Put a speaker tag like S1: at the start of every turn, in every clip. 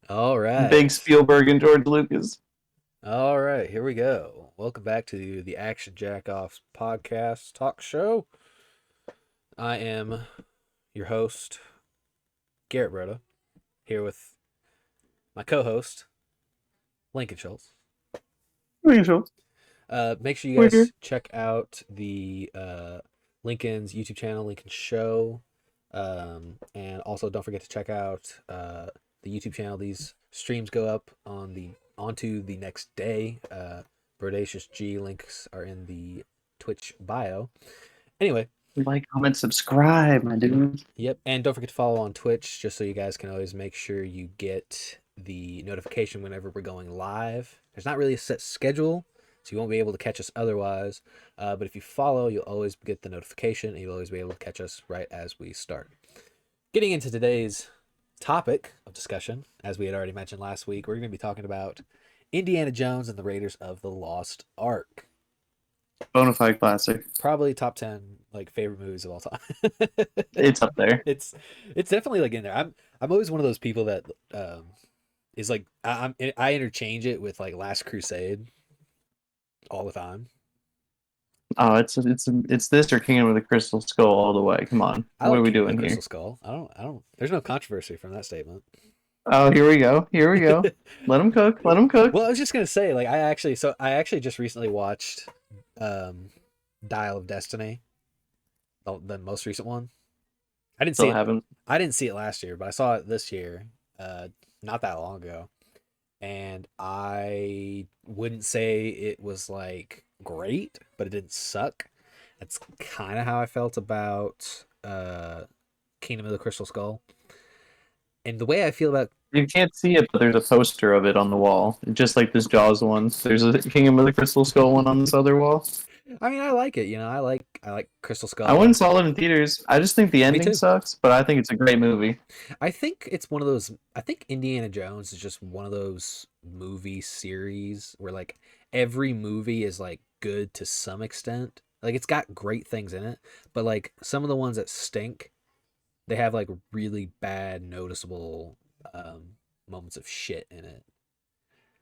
S1: All
S2: Big
S1: right.
S2: Spielberg and George Lucas.
S1: All right. Here we go. Welcome back to the Action Jack-Offs podcast talk show. I am your host, Garrett Broda, here with my co host, Lincoln Schultz.
S2: Pretty sure.
S1: Make sure you
S2: We're here.
S1: guys check out the Lincoln's YouTube channel, Lincoln Show. And also don't forget to check out the YouTube channel. These streams go up onto the next day. Brodacious G links are in the Twitch bio. Anyway,
S2: Like, comment, subscribe, my dude.
S1: yep. And don't forget to follow on Twitch just so you guys can always make sure you get the notification whenever we're going live. There's not really a set schedule, so you won't be able to catch us otherwise. But if you follow, you'll always get the notification and you'll always be able to catch us right as we start. Getting into today's topic of discussion, as we had already mentioned last week, we're going to be talking about Indiana Jones and the Raiders of the Lost Ark.
S2: Bonafide classic.
S1: Probably top 10 like favorite movies of all time.
S2: It's up there.
S1: it's it's definitely like in there. I'm always one of those people that is like I interchange it with like Last Crusade all the time.
S2: Oh, it's this or Kingdom of the Crystal Skull all the way. Come on,
S1: I
S2: what are
S1: like
S2: we
S1: Kingdom of the
S2: doing
S1: Crystal
S2: here?
S1: Skull. I don't there's no controversy from that statement.
S2: Oh, here we go. Here we go. Let him cook. Let him cook.
S1: Well, I was just gonna say, like, I actually just recently watched um Dial of Destiny, the most recent one. I didn't see
S2: Still
S1: it.
S2: haven't.
S1: I didn't see it last year, but I saw it this year, not that long ago, and I wouldn't say it was like great, but it didn't suck. That's kind of how I felt about Kingdom of the Crystal Skull, and the way I feel about.
S2: You can't see it, but there's a poster of it on the wall, just like this Jaws one. There's a Kingdom of the Crystal Skull one on this other wall.
S1: I mean, I like it. I like Crystal
S2: I
S1: Skull.
S2: wouldn't saw it in theaters. I just think the
S1: Me
S2: ending
S1: too.
S2: sucks, but I think it's a great movie.
S1: I think it's one of those. I think Indiana Jones is just one of those movie series where like every movie is like good to some extent. Like it's got great things in it, but like some of the ones that stink, they have like really bad, noticeable moments of shit in it.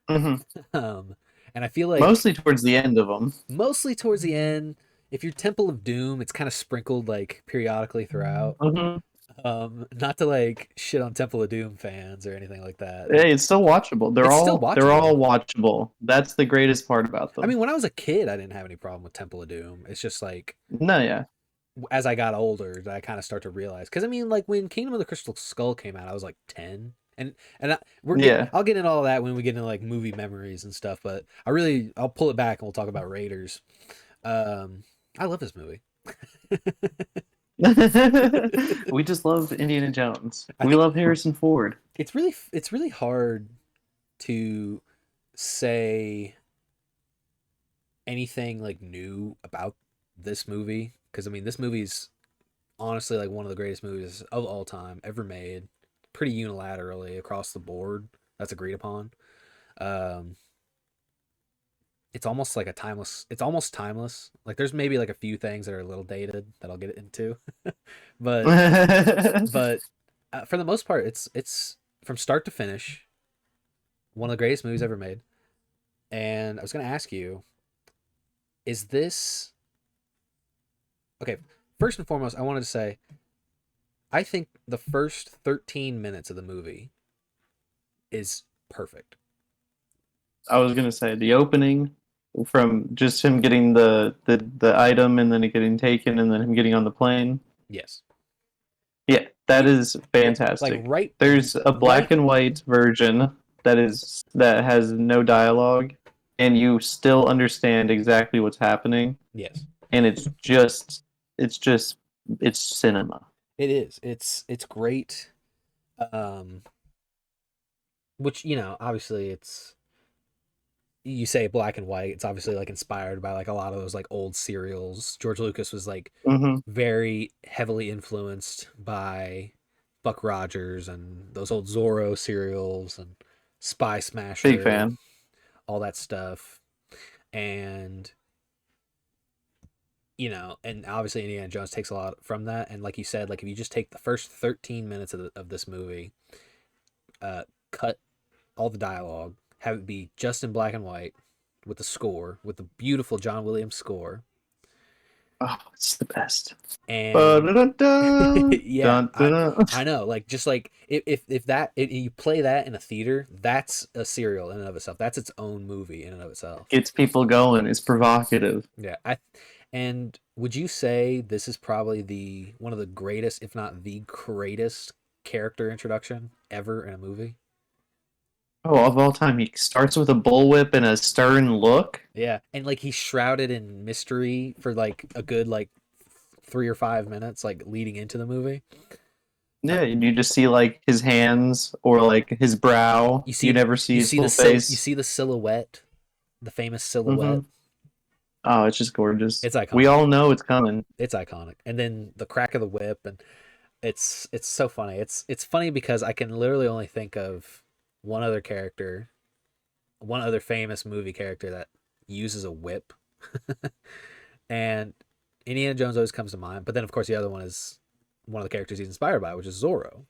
S2: Hmm.
S1: Um, and I feel like
S2: Mostly towards the end of them.
S1: mostly towards the end, if you're Temple of Doom, it's kind of sprinkled like periodically throughout.
S2: Hmm.
S1: Not to like shit on Temple of Doom fans or anything like that.
S2: Hey, it's still watchable.
S1: It's still
S2: They're all
S1: watchable.
S2: watchable. That's the greatest part about
S1: I
S2: them.
S1: mean, when I was a kid, I didn't have any problem with Temple of Doom. It's just like
S2: No, yeah,
S1: as I got older, that I kind of start to realize. Because I mean, like when Kingdom of the Crystal Skull came out, I was like 10, and
S2: yeah.
S1: I'll get into all that when we get into like movie memories and stuff. But I'll pull it back and we'll talk about Raiders. I love this movie.
S2: We just love Indiana Jones.
S1: I
S2: We
S1: think
S2: love Harrison Ford.
S1: it's really hard to say anything like new about this movie because I mean this movie's honestly like one of the greatest movies of all time ever made, pretty unilaterally across the board. That's agreed upon. Um, it's almost like a timeless. It's almost timeless. Like there's maybe like a few things that are a little dated that I'll get into, but but for the most part, it's from start to finish one of the greatest movies ever made. And I was gonna ask you, is this okay? First and foremost, I wanted to say I think the first 13 minutes of the movie is perfect.
S2: I was gonna say the opening from just him getting the item and then it getting taken and then him getting on the plane.
S1: Yes.
S2: Yeah, that
S1: You
S2: is
S1: like
S2: fantastic.
S1: right
S2: There's a black
S1: right
S2: and white version that has no dialogue, and you still understand exactly what's happening,
S1: yes.
S2: and it's just it's cinema.
S1: It is. It's great. Um which, obviously it's you say black and white. It's obviously like inspired by like a lot of those like old serials. George Lucas was like
S2: Hmm.
S1: very heavily influenced by Buck Rogers and those old Zorro serials and Spy
S2: Big
S1: Smasher,
S2: fan.
S1: all that stuff. And and obviously Indiana Jones takes a lot from that. And like you said, like if you just take the first 13 minutes of this movie, cut all the dialogue, have it be just in black and white with the score, with the beautiful John Williams score.
S2: Oh, it's the best.
S1: And
S2: Ba-da-da-da,
S1: yeah,
S2: dun-dun-dun.
S1: I know, like just like if that if you play that in a theater, that's a serial in and of itself. That's its own movie in and of itself.
S2: Gets people going. It's provocative.
S1: Yeah, I and would you say this is probably the one of the greatest, if not the greatest, character introduction ever in a movie?
S2: Oh, of all time, he starts with a bullwhip and a stern look.
S1: Yeah, and like he's shrouded in mystery for like a good like 3 or 5 minutes, like leading into the movie.
S2: Yeah, you just see like his hands or like his brow.
S1: You see
S2: You
S1: the
S2: never see
S1: you
S2: his
S1: see the
S2: full
S1: you
S2: face.
S1: see the silhouette, the famous silhouette.
S2: Hmm. Oh, it's just gorgeous.
S1: It's
S2: We
S1: iconic.
S2: all know it's coming.
S1: It's iconic. And then the crack of the whip, and it's so funny. It's funny because I can literally only think of one other character, one other famous movie character that uses a whip. And Indiana Jones always comes to mind, but then of course the other one is one of the characters he's inspired by, which is Zorro.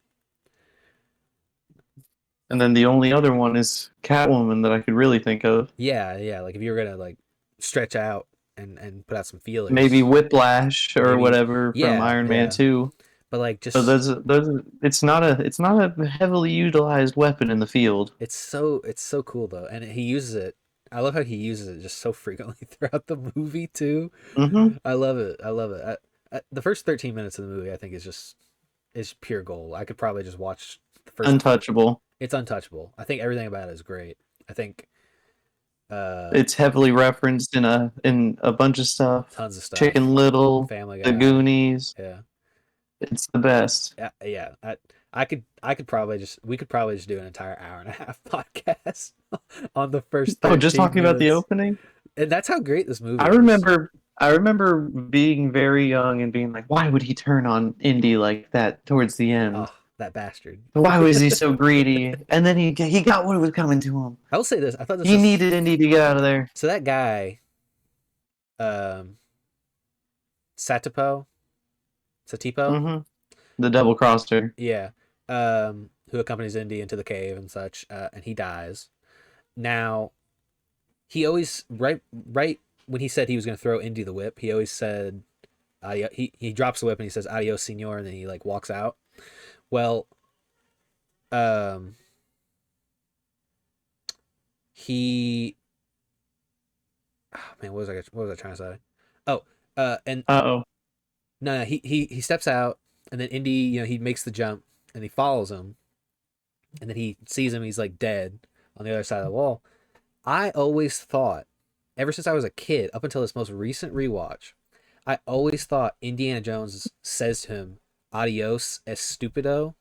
S2: And then the only other one is Catwoman that I could really think of.
S1: Yeah, yeah. Like if you were gonna like stretch out and put out some
S2: Maybe
S1: feelers,
S2: Whiplash or
S1: maybe
S2: whatever from
S1: yeah,
S2: Iron Man
S1: yeah.
S2: 2.
S1: But like
S2: But
S1: just
S2: it's not a heavily utilized weapon in the field.
S1: it's so cool though, and he uses it. I love how he uses it just so frequently throughout the movie too.
S2: Hmm.
S1: I love it. I love it. The first 13 minutes of the movie, I think, is pure gold. I could probably just watch the first.
S2: Untouchable.
S1: It's untouchable. I think everything about it is great. I think uh
S2: It's heavily referenced in a bunch of stuff.
S1: tons of stuff.
S2: Chicken Little,
S1: Family
S2: The
S1: Guy.
S2: Goonies.
S1: Yeah.
S2: It's the best.
S1: Yeah, yeah. I could probably just we could probably just do an entire hour and a half podcast on the first
S2: Oh, just
S1: 13
S2: talking about the
S1: minutes.
S2: opening.
S1: And that's how great this movie
S2: I
S1: is.
S2: remember I remember being very young and being like, why would he turn on Indy like that towards the end?
S1: Oh, that bastard.
S2: Why was he so greedy? And then he got what was coming to him.
S1: I will say this. I thought this
S2: He
S1: was
S2: needed Indy to get out of there.
S1: so that guy, um, Satipo, Satipo,
S2: Hmm. The double crosser.
S1: yeah, who accompanies Indy into the cave and such, and he dies. Now, he always right when he said he was going to throw Indy the whip, he always said, he drops the whip and he says "Adios, senor," and then he like walks out. Well, um, he, oh, man, what was I trying to say? Oh, and
S2: Uh-oh.
S1: no, no, he steps out, and then Indy, he makes the jump, and he follows him, and then he sees him. He's like dead on the other side of the wall. I always thought, ever since I was a kid, up until this most recent rewatch, I always thought Indiana Jones says to him, "Adios, estupido."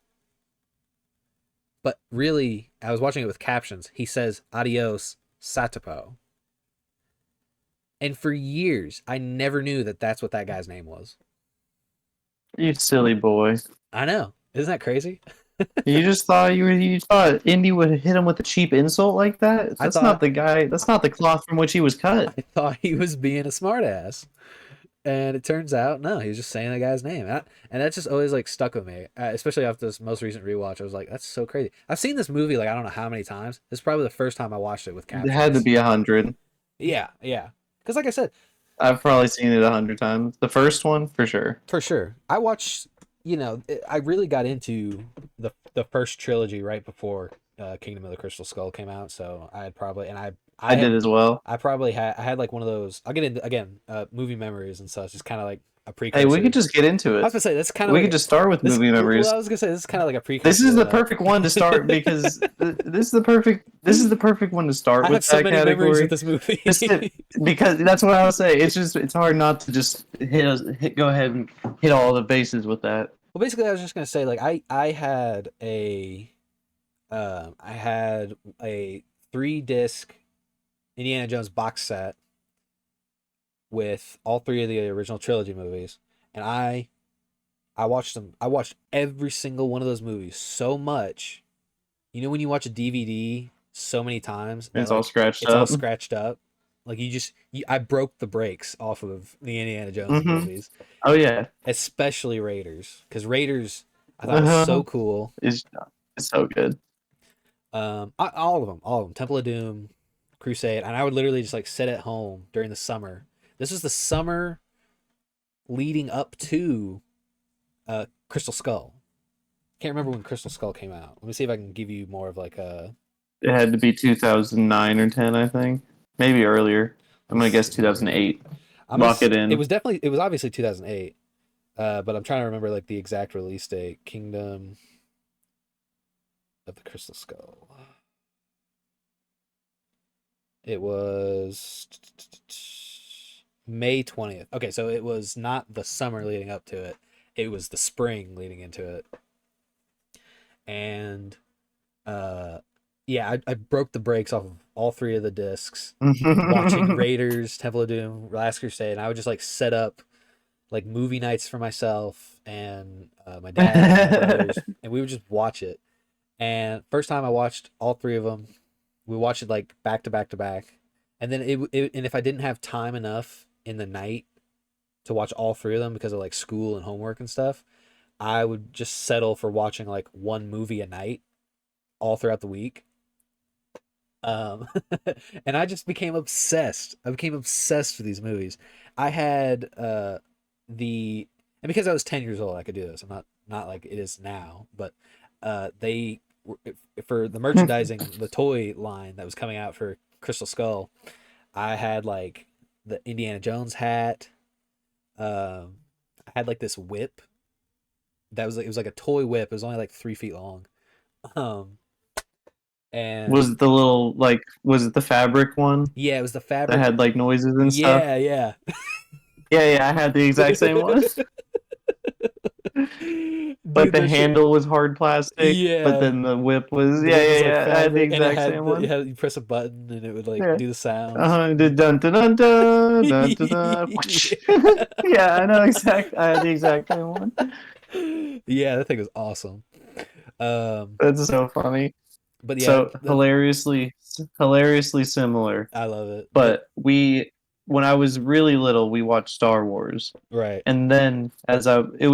S1: But really, I was watching it with captions. He says, "Adios, Satipo." And for years, I never knew that that's what that guy's name was.
S2: You silly boy.
S1: I know. Isn't that crazy?
S2: You thought Indy would hit him with a cheap insult like that?
S1: I
S2: That's not
S1: thought
S2: the guy. That's not the cloth from which he was cut.
S1: I thought he was being a smartass. And it turns out, no, he was just saying the guy's name. And that just always like stuck with me, especially after this most recent rewatch. I was like, that's so crazy. I've seen this movie like I don't know how many times. This is probably the first time I watched it with
S2: It had to
S1: captions.
S2: be 100.
S1: Yeah, yeah. Because like I said,
S2: I've probably seen it 100 times. The first one for sure.
S1: for sure, I watched. I really got into the first trilogy right before Kingdom of the Crystal Skull came out. So I had probably and
S2: I did as well.
S1: I had like one of those. I'll get into again movie memories and such. It's kind of like a
S2: Hey, we
S1: precursor.
S2: could just get into
S1: I was
S2: it.
S1: gonna say that's kind of
S2: We
S1: like
S2: could just start with
S1: this.
S2: movie
S1: Well,
S2: memories.
S1: I was gonna say this is kind of like a
S2: This
S1: precursor
S2: is
S1: to
S2: the
S1: that.
S2: perfect one to start because this is the perfect one to start
S1: I
S2: with
S1: have so
S2: that
S1: many memories with
S2: category.
S1: this movie.
S2: Because that's what I was saying. It's hard not to just go ahead and hit all the bases with that.
S1: Well, basically, I was just gonna say like I had a 3-disc Indiana Jones box set with all three of the original trilogy movies, and I watched them. I watched every single one of those movies so much. You know when you watch a DVD so many times that
S2: It's all
S1: like
S2: scratched
S1: it's all
S2: up.
S1: scratched up. Like I broke the brakes off of the Indiana Jones
S2: Hmm.
S1: movies,
S2: Oh yeah.
S1: especially Raiders, because Raiders I thought was
S2: Uh-huh.
S1: so cool.
S2: It's, it's so good.
S1: All of them. Temple of Doom, Crusade, and I would literally just like sit at home during the summer. This was the summer leading up to Crystal Skull. Can't remember when Crystal Skull came out. Let me see if I can give you more of like a.
S2: It had to be 2009 or 10, I think. Maybe earlier.
S1: Let
S2: I'm
S1: me
S2: going to guess
S1: see here.
S2: 2008.
S1: I'm gonna.
S2: Lock it
S1: It
S2: in.
S1: was definitely. It was obviously 2008. But I'm trying to remember like the exact release date. Kingdom of the Crystal Skull. It was May 20th. Okay, so it was not the summer leading up to it. It was the spring leading into it. And uh yeah, I broke the brakes off of all three of the discs watching Raiders, Temple of Doom, Last Crusade, and I would just like set up like movie nights for myself and my dad and my brothers, and we would just watch it. And first time I watched all three of them, we watched it like back to back to back, and then and if I didn't have time enough in the night to watch all three of them because of like school and homework and stuff, I would just settle for watching like one movie a night all throughout the week. Um, and I just became obsessed. I became obsessed with these movies. I had the and because I was 10 years old, I could do this. I'm not like it is now, but they for the merchandising, the toy line that was coming out for Crystal Skull, I had like the Indiana Jones hat. I had like this whip that was like it was like a toy whip. It was only like 3 feet long. Um,
S2: Was
S1: and
S2: it the little, like, was it the fabric one
S1: yeah, it was the
S2: that
S1: fabric.
S2: had, like, noises and stuff?
S1: Yeah, yeah.
S2: Yeah, yeah, I had the exact same one. Like,
S1: Dude,
S2: the
S1: that shit.
S2: handle was hard plastic, but
S1: Yeah,
S2: then the whip was,
S1: the
S2: yeah,
S1: whip was
S2: yeah,
S1: like
S2: yeah. I had the
S1: fabric, and
S2: exact same
S1: it
S2: one.
S1: had you press a button and it would like
S2: Yeah.
S1: do the sounds.
S2: Uh-huh. Did dun dun dun dun dun dun dun.
S1: Yeah.
S2: Yeah, I know exact. I had the exact same one.
S1: Yeah, that thing was awesome. Um,
S2: That's so funny.
S1: but yeah,
S2: So hilariously similar.
S1: I love it. But
S2: But when I was really little, we watched Star Wars,
S1: right.
S2: and then it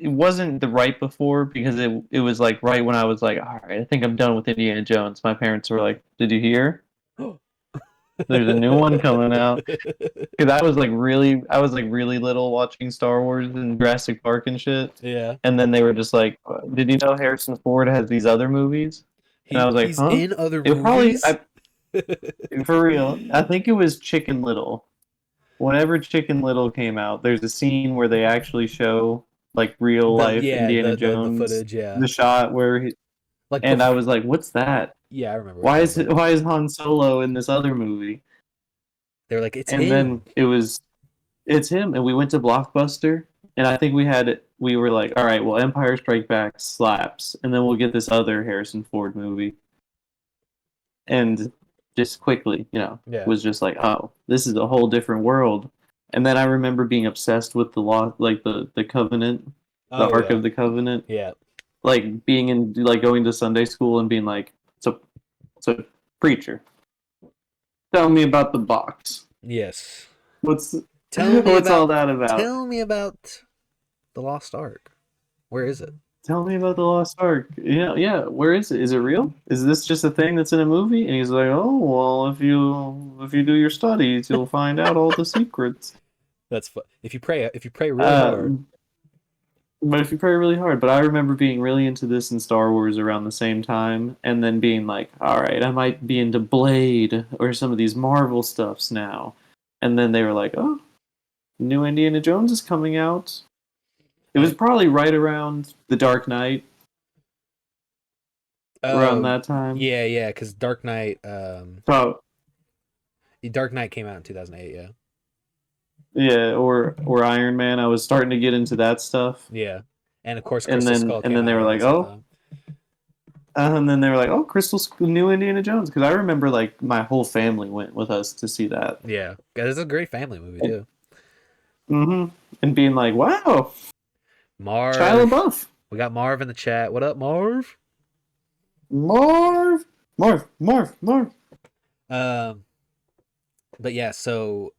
S2: wasn't the right before because it was like right when I was like, all right, I think I'm done with Indiana Jones. My parents were like, did you hear? There's a new one coming out. Because I was like really little watching Star Wars and Jurassic Park and shit.
S1: Yeah.
S2: And then they were just like, "Did you know Harrison Ford has these other movies?" And I was like,
S1: He's
S2: "Huh?"
S1: in other
S2: It probably,
S1: movies.
S2: for real, I think it was Chicken Little. Whenever Chicken Little came out, there's a scene where they actually show like real
S1: The
S2: life
S1: yeah,
S2: Indiana
S1: the
S2: Jones,
S1: footage, yeah.
S2: the shot where
S1: Like
S2: and I
S1: before,
S2: was like, "What's that?
S1: yeah, I remember what you're talking about.
S2: Why is Han Solo in this other movie?"
S1: They were like, it's
S2: And then
S1: him.
S2: it's him, and we went to Blockbuster, and I think we were like, all right, well, Empire Strike Back slaps, and then we'll get this other Harrison Ford movie, and just quickly,
S1: Yeah.
S2: was just like, oh, this is a whole different world. And then I remember being obsessed with the law, like the Covenant, the
S1: Oh
S2: Ark
S1: yeah.
S2: of the Covenant,
S1: Yeah.
S2: like being in like going to Sunday school and being like, so preacher, tell me about the box.
S1: Yes.
S2: What's
S1: Tell me
S2: what's all
S1: about
S2: that about?
S1: tell me about the Lost Ark. Where is it?
S2: Tell me about the Lost Ark. Yeah, yeah. Where is it? Is it real? Is this just a thing that's in a movie? And he's like, oh well, if you do your studies, you'll find out all the secrets.
S1: That's if you pray really
S2: Uh,
S1: hard.
S2: but if you pray really hard. But I remember being really into this in Star Wars around the same time, and then being like, all right, I might be into Blade or some of these Marvel stuffs now. And then they were like, oh, new Indiana Jones is coming out. It was
S1: Uh,
S2: probably right around The Dark Knight, around
S1: oh
S2: that time.
S1: yeah, yeah, because
S2: So
S1: Dark Knight came out in 2008. Yeah.
S2: yeah, or Iron Man. I was starting to get into that stuff,
S1: Yeah. And of course, Crystal Skull
S2: and
S1: came
S2: then they
S1: out
S2: were
S1: around the
S2: like,
S1: same
S2: oh,
S1: time.
S2: and then they were like, oh, new Indiana Jones, because I remember like my whole family went with us to see that,
S1: Yeah, it's a great family movie
S2: and,
S1: too.
S2: and being like, wow, Shia
S1: Marv,
S2: LaBeouf,
S1: we got Marv in the chat. What up, Marv?
S2: Marv, Marv.
S1: Um, but yeah, so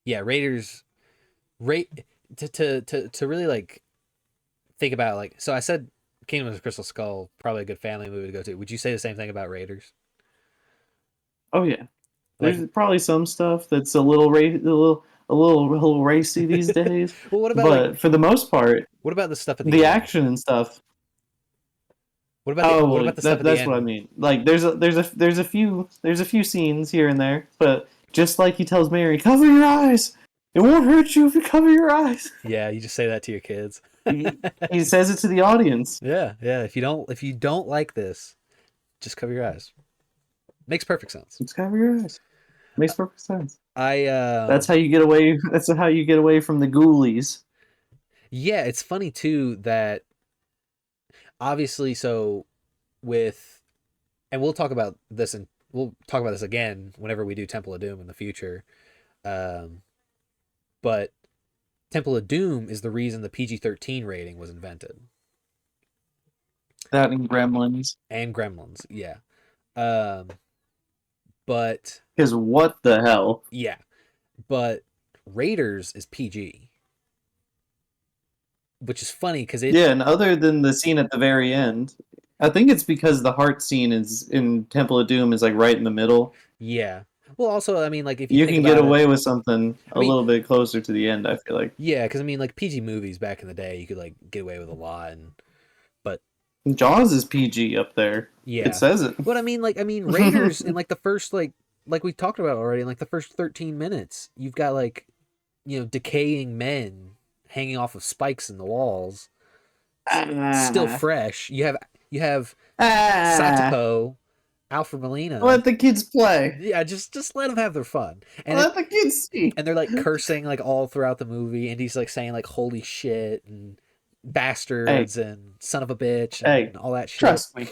S1: yeah, Raiders, rate to really like think about like so I said Kingdom of the Crystal Skull, probably a good family movie to go to. Would you say the same thing about Raiders?
S2: Oh yeah.
S1: Like,
S2: There's probably some stuff that's a little racy these days,
S1: well, what about like
S2: but for the most part,
S1: what about the stuff at the
S2: the
S1: end?
S2: action and stuff.
S1: What
S2: Oh,
S1: about the stuff at the
S2: that's what I
S1: end?
S2: mean. Like there's a few scenes here and there, but just like he tells Mary, cover your eyes. It won't hurt you if you cover your eyes.
S1: Yeah, you just say that to your kids.
S2: He says it to the audience.
S1: Yeah, yeah. If you don't like this, just cover your eyes. Makes perfect sense.
S2: Just cover your eyes. Makes perfect sense.
S1: I
S2: That's how you get away. That's how you get away from the ghoulies.
S1: Yeah, it's funny too that obviously so with and we'll talk about this again whenever we do Temple of Doom in the future. Um but Temple of Doom is the reason the PG-13 rating was invented.
S2: That and Gremlins.
S1: And Gremlins, yeah. Um but
S2: Because what the hell?
S1: yeah, but Raiders is PG, which is funny because it
S2: Yeah, and other than the scene at the very end, I think it's because the heart scene is in Temple of Doom is like right in the middle.
S1: yeah. Well, also, I mean, like if you
S2: You
S1: think
S2: can get
S1: about it,
S2: away with something
S1: I
S2: a
S1: mean,
S2: little bit closer to the end, I feel like.
S1: yeah, because I mean, like PG movies back in the day, you could like get away with a lot, and but
S2: Jaws is PG up there. It
S1: yeah.
S2: says it.
S1: But I mean, Raiders in like the first like we talked about already, in like the first 13 minutes, you've got like decaying men hanging off of spikes in the walls, still
S2: Ah,
S1: fresh. You have
S2: ah,
S1: Satopo, Alfred Molina.
S2: let the kids play.
S1: Yeah, just let them have their fun,
S2: Let the kids see.
S1: and they're like cursing like all throughout the movie, and he's like saying like holy shit and
S2: Hey,
S1: bastards and son of a bitch
S2: hey,
S1: and all that shit.
S2: trust me.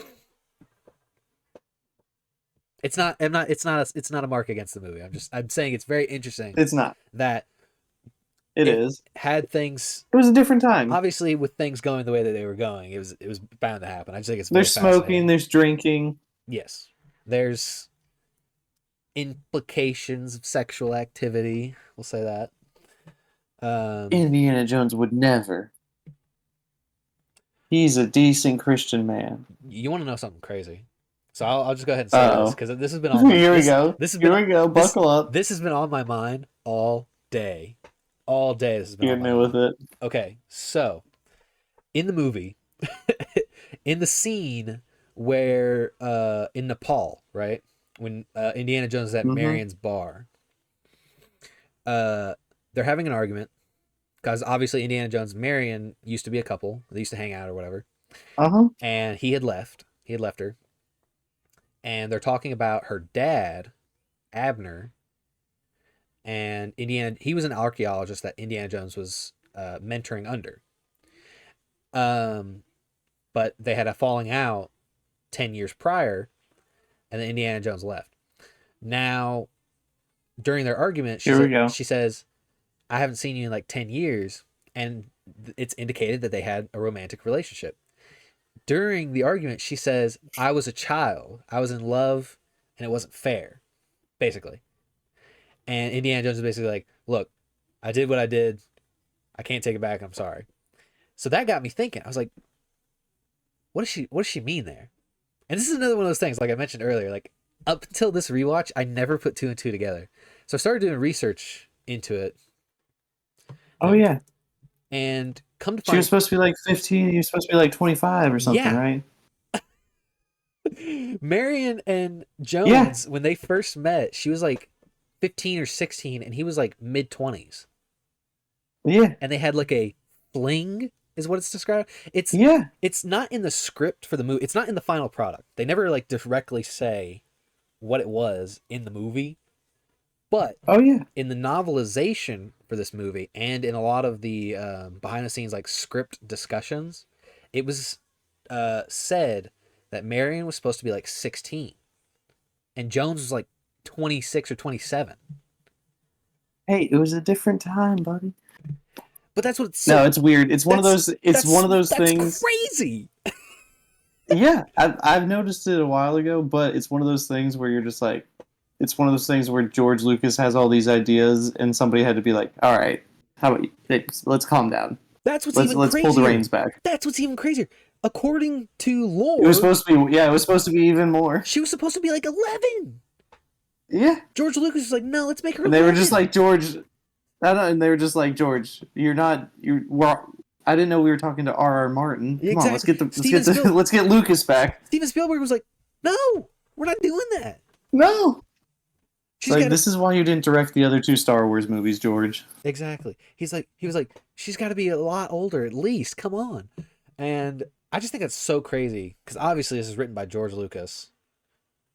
S1: It's not. It's not a mark against the movie. I'm saying it's very interesting
S2: It's not.
S1: that
S2: It
S1: it
S2: is.
S1: had things.
S2: It was a different time.
S1: Obviously, with things going the way that they were going, it was bound to happen. I just think it's very
S2: There's smoking,
S1: fascinating.
S2: there's drinking.
S1: Yes, there's implications of sexual activity. We'll say that.
S2: Indiana Jones would never. He's a decent Christian man.
S1: You want to know something crazy? So I'll just go ahead and say this
S2: Uh
S1: because this has been on
S2: oh.
S1: my
S2: Here we go.
S1: this has been
S2: Here we go.
S1: this
S2: Buckle up.
S1: this has been on my mind all day. All day this has been
S2: You're
S1: on my
S2: new with
S1: mind.
S2: it.
S1: Okay, so in the movie, in the scene where in Nepal, right? When Indiana Jones is at
S2: Mm-hmm.
S1: Marion's bar, they're having an argument because obviously Indiana Jones and Marion used to be a couple. They used to hang out or whatever,
S2: Uh-huh.
S1: and he had left. He had left her, and they're talking about her dad, Abner, and Indiana. He was an archaeologist that Indiana Jones was mentoring under. Um, but they had a falling out 10 years prior, and then Indiana Jones left. Now, during their argument,
S2: Here we go.
S1: she says, "I haven't seen you in like 10 years," and it's indicated that they had a romantic relationship. During the argument, she says, "I was a child. I was in love, and it wasn't fair," basically. And Indiana Jones is basically like, "Look, I did what I did. I can't take it back. I'm sorry." So that got me thinking. I was like, what does she mean there? And this is another one of those things, like I mentioned earlier, like up until this rewatch, I never put two and two together. So I started doing research into it,
S2: Oh yeah.
S1: and come to
S2: She was
S1: find,
S2: supposed to be like 15, you're supposed to be like 25 or something,
S1: yeah,
S2: right?
S1: Marion and
S2: Yeah.
S1: Jones, when they first met, she was like 15 or 16, and he was like mid 20s,
S2: Yeah.
S1: and they had like a fling, is what it's described.
S2: Yeah.
S1: It's not in the script for the movie. It's not in the final product. They never like directly say what it was in the movie, but
S2: Oh yeah.
S1: in the novelization for this movie and in a lot of the behind the scenes like script discussions, it was said that Marion was supposed to be like 16 and Jones was like 26 or 27.
S2: Hey, it was a different time, buddy.
S1: But that's what it's so
S2: No, it's weird. It's one of those
S1: that's
S2: things.
S1: crazy.
S2: Yeah, I've noticed it a while ago, but it's one of those things where you're just like, it's one of those things where George Lucas has all these ideas, and somebody had to be like, "All right, how about you? Let's calm down.
S1: That's what's
S2: Let's
S1: even
S2: let's pull the
S1: crazier.
S2: reins back."
S1: That's what's even crazier. according to
S2: It was
S1: lore,
S2: supposed to be, yeah, it was supposed to be even more.
S1: she was supposed to be like 11.
S2: Yeah.
S1: George Lucas was like, no, let's make her
S2: And they were just
S1: 11.
S2: like, George, and they were just like, George, you're not, well, I didn't know we were talking to R.R. Martin. Come on,
S1: Exactly.
S2: let's get Lucas back.
S1: Steven Spielberg was like, no, we're not doing that.
S2: No. It's
S1: She's
S2: like,
S1: got to
S2: this is why you didn't direct the other two Star Wars movies, George.
S1: exactly. He was like, she's got to be a lot older at least. Come on. And I just think that's so crazy because obviously this is written by George Lucas,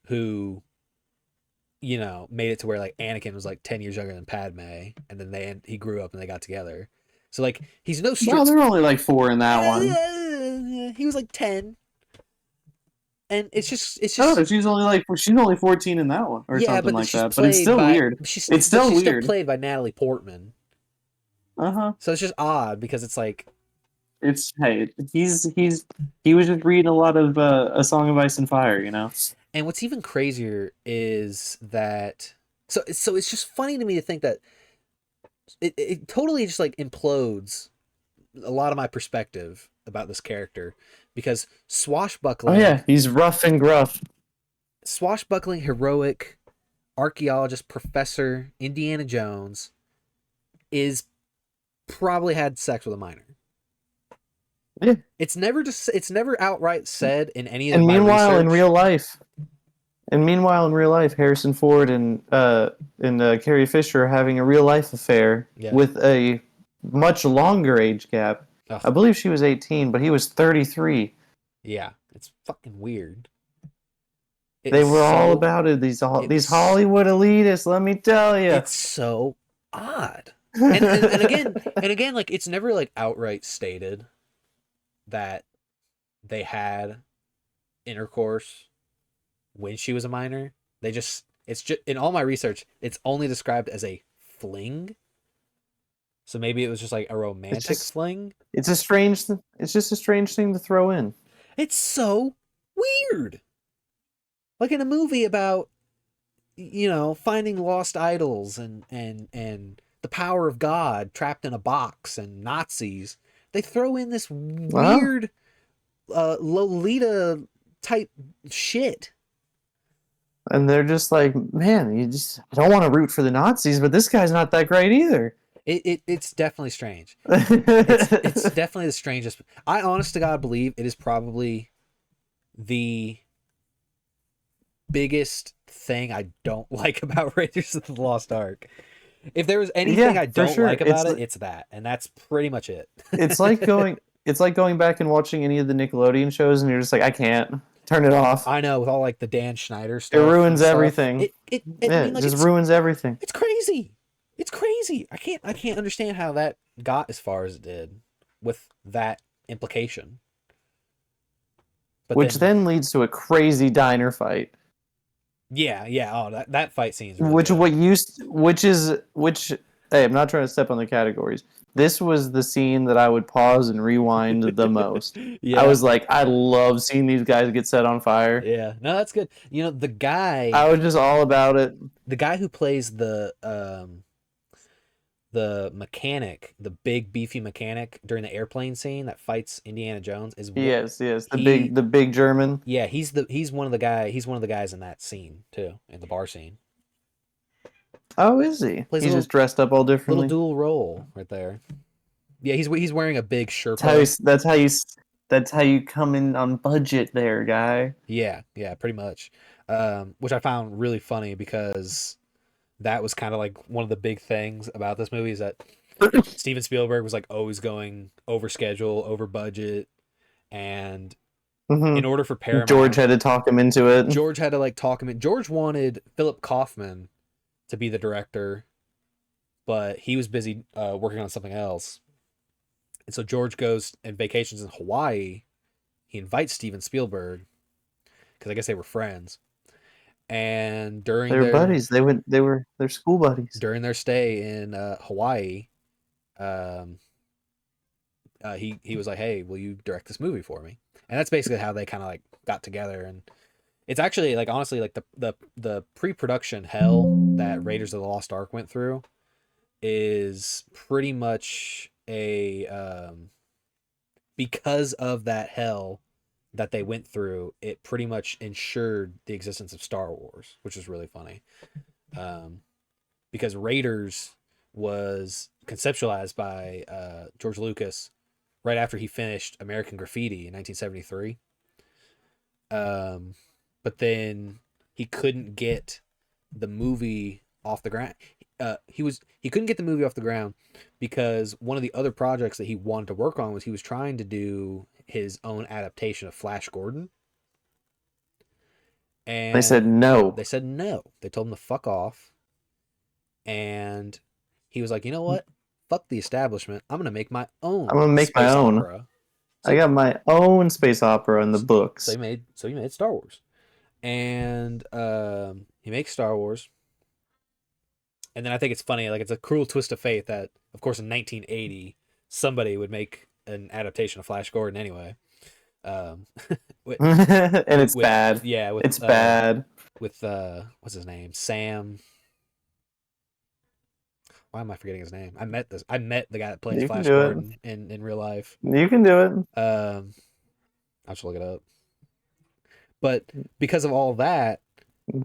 S1: who, you know, made it to where like Anakin was like 10 years younger than Padme, and then he grew up and they got together. So like he's no
S2: Well,
S1: strict.
S2: there were only like 4 in that one.
S1: He was like 10, and it's
S2: Oh,
S1: just
S2: she's only 14 in that one, or
S1: yeah,
S2: something
S1: but
S2: like
S1: she's
S2: that. But it's
S1: played
S2: still
S1: by
S2: weird. It's still
S1: she's still
S2: weird.
S1: played by Natalie Portman.
S2: Uh huh.
S1: So it's just odd because it's like,
S2: It's hey, he was just reading a lot of A Song of Ice and Fire, you know.
S1: and what's even crazier is that so it's just funny to me to think that it totally just like implodes a lot of my perspective about this character because
S2: Oh yeah, he's rough and gruff.
S1: swashbuckling heroic archaeologist professor Indiana Jones is probably had sex with a minor.
S2: Yeah.
S1: It's never outright said in any of
S2: And
S1: my
S2: meanwhile,
S1: research.
S2: in real life, Harrison Ford and Carrie Fisher are having a real life affair
S1: Yeah.
S2: with a much longer age gap.
S1: Ugh.
S2: I believe she was 18, but he was 33.
S1: Yeah, it's fucking weird.
S2: They were all about it. These Hollywood elitists, let me tell you.
S1: It's so odd. And again, like it's never like outright stated that they had intercourse when she was a minor. It's just in all my research, it's only described as a fling. So maybe it was just like a romantic fling.
S2: It's just a strange thing to throw in.
S1: It's so weird. Like in a movie about, you know, finding lost idols and the power of God trapped in a box and Nazis, they throw in this weird Lolita type shit.
S2: And they're just like, man, I don't want to root for the Nazis, but this guy's not that great either.
S1: It's definitely strange. It's definitely the strangest. I honest to God believe it is probably the biggest thing I don't like about Raiders of the Lost Ark. If there was anything I don't like about it's that, and that's pretty much it.
S2: It's like going back and watching any of the Nickelodeon shows, and you're just like, I can't turn it off.
S1: I know, with all like the Dan Schneider stuff,
S2: it ruins everything.
S1: It like,
S2: just ruins everything.
S1: It's crazy. It's crazy. I can't understand how that got as far as it did with that implication.
S2: But which then leads to a crazy diner fight.
S1: Yeah. Oh, that fight scene is really
S2: hey, I'm not trying to step on the categories. This was the scene that I would pause and rewind the most. Yeah. I was like, I love seeing these guys get set on fire.
S1: Yeah. No, that's good. You know, the guy
S2: I was just all about it.
S1: The guy who plays the mechanic, the big beefy mechanic during the airplane scene that fights Indiana Jones is
S2: the big German.
S1: Yeah, he's one of the guys in that scene too, in the bar scene.
S2: Oh, is he? He's just dressed up all differently.
S1: Little dual role right there. Yeah, he's wearing a big Sherpa.
S2: That's how you come in on budget there, guy.
S1: Yeah, pretty much. Which I found really funny because that was kind of like one of the big things about this movie is that Steven Spielberg was like always going over schedule, over budget, and in order for Paramount,
S2: George had to talk him into it.
S1: George had to like talk him in. George wanted Philip Kaufman to be the director, but he was busy working on something else. And so George goes and vacations in Hawaii. He invites Steven Spielberg because I guess they were friends. And during
S2: their buddies, they were their school buddies.
S1: During their stay in Hawaii, he was like, "Hey, will you direct this movie for me?" And that's basically how they kind of like got together. And it's actually like honestly like the pre-production hell that Raiders of the Lost Ark went through is pretty much a because of that hell that they went through, it pretty much ensured the existence of Star Wars, which is really funny. Um, because Raiders was conceptualized by George Lucas right after he finished American Graffiti in 1973. Um, but then he couldn't get the movie off the ground. He couldn't get the movie off the ground because one of the other projects that he wanted to work on was he was trying to do his own adaptation of Flash Gordon,
S2: They said
S1: and
S2: no.
S1: they said no. They told him to fuck off, and he was like, you know what? Fuck the establishment. I'm gonna make my
S2: I'm
S1: own
S2: gonna make my
S1: space
S2: own.
S1: opera.
S2: I
S1: So
S2: got my own space opera in the
S1: so
S2: books.
S1: he made Star Wars, and he makes Star Wars. And then I think it's funny, like it's a cruel twist of fate that, of course, in 1980, somebody would make an adaptation of Flash Gordon anyway. Um, with,
S2: And it's
S1: with
S2: bad.
S1: yeah,
S2: It's bad.
S1: with what's his name, Sam. Why am I forgetting his name? I met the guy that plays
S2: You can
S1: Flash
S2: do it.
S1: Gordon in real life.
S2: You can do it.
S1: I should look it up. But because of all that,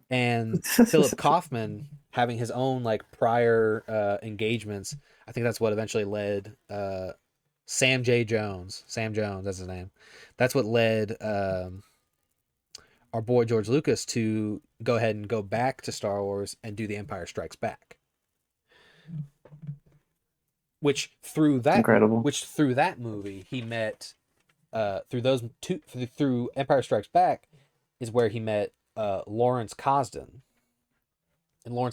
S1: and Philip Kaufman having his own like prior engagements, I think that's what eventually led Sam Jones, that's his name. That's what led our boy George Lucas to go ahead and go back to Star Wars and do The Empire Strikes Back.
S2: Incredible.
S1: Which through that movie he met through Empire Strikes Back is where he met Lawrence Kasdan. And
S2: One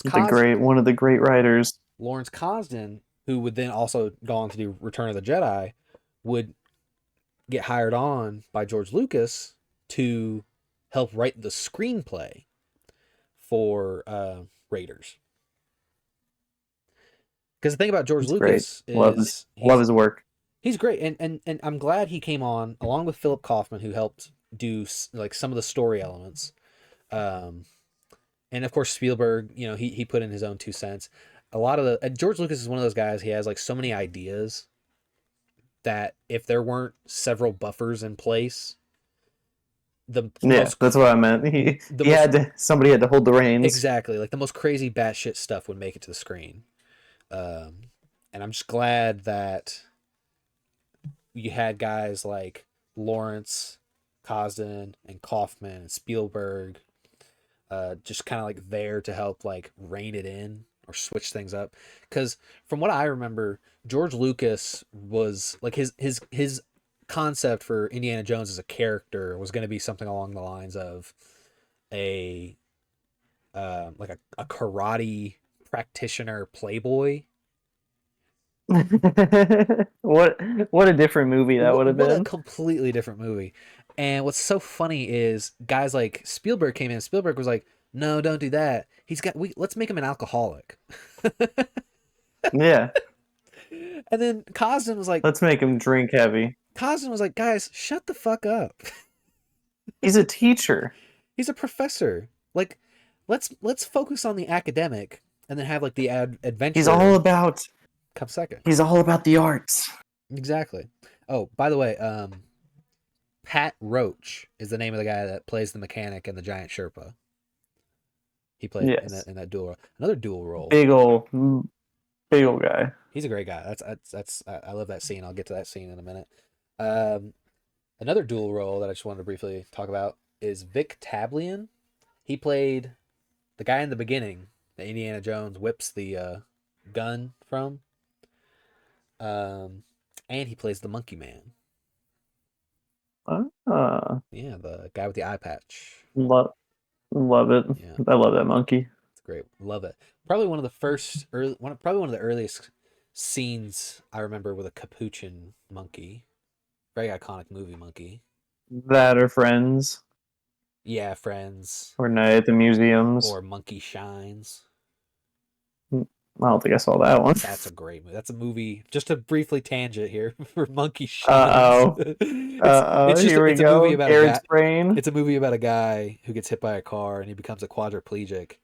S2: of the great writers.
S1: Lawrence Kasdan, who would then also go on to do Return of the Jedi, would get hired on by George Lucas to help write the screenplay for Raiders. Because the thing about George
S2: It's great.
S1: Lucas is
S2: Love his work.
S1: he's great, and I'm glad he came on along with Philip Kaufman, who helped do like some of the story elements. Um, and of course Spielberg, you know, he put in his own 2 cents. A lot of the George Lucas is one of those guys. He has like so many ideas that if there weren't several buffers in place, the
S2: Yeah,
S1: most
S2: that's what I meant.
S1: the
S2: He
S1: most
S2: had to, somebody had to hold the reins.
S1: exactly like the most crazy batshit stuff would make it to the screen. And I'm just glad that you had guys like Lawrence Kasdan and Kaufman and Spielberg, just kind of like there to help like rein it in or switch things up. Because from what I remember, George Lucas was like his concept for Indiana Jones as a character was going to be something along the lines of a like a karate practitioner playboy.
S2: What a different movie that would have
S1: What a
S2: been.
S1: completely different movie. And what's so funny is guys like Spielberg came in. Spielberg was like, "No, don't do that. Let's make him an alcoholic."
S2: Yeah,
S1: And then
S2: let's make him drink heavy.
S1: Cosden was like, "Guys, shut the fuck up.
S2: He's a teacher.
S1: He's a professor. Like, let's focus on the academic, and then have like the
S2: He's all
S1: adventure
S2: about
S1: come second."
S2: he's all about the arts.
S1: Exactly. Oh, by the way, Pat Roach is the name of the guy that plays the mechanic and the giant Sherpa. He played
S2: Yes,
S1: in that dual, another dual role.
S2: big old guy.
S1: He's a great guy. That's I love that scene. I'll get to that scene in a minute. Um, Another dual role that I just wanted to briefly talk about is Vic Tablian. He played the guy in the beginning that Indiana Jones whips the gun from. And he plays the Monkey Man. Yeah, the guy with the eye patch.
S2: Love love it.
S1: Yeah,
S2: I love that monkey.
S1: it's great. Love it. Probably one of the first probably one of the earliest scenes I remember with a capuchin monkey. Very iconic movie monkey.
S2: That or Friends
S1: Yeah, Friends
S2: or Night at the Museums.
S1: or Monkey Shines.
S2: I don't think I saw that one.
S1: That's a great movie. That's a movie. Just to briefly tangent here for Monkey Shines.
S2: Uh-oh. Here we
S1: it's a movie
S2: go.
S1: about a
S2: Eric's
S1: guy.
S2: brain.
S1: It's a movie about a guy who gets hit by a car and he becomes a quadriplegic,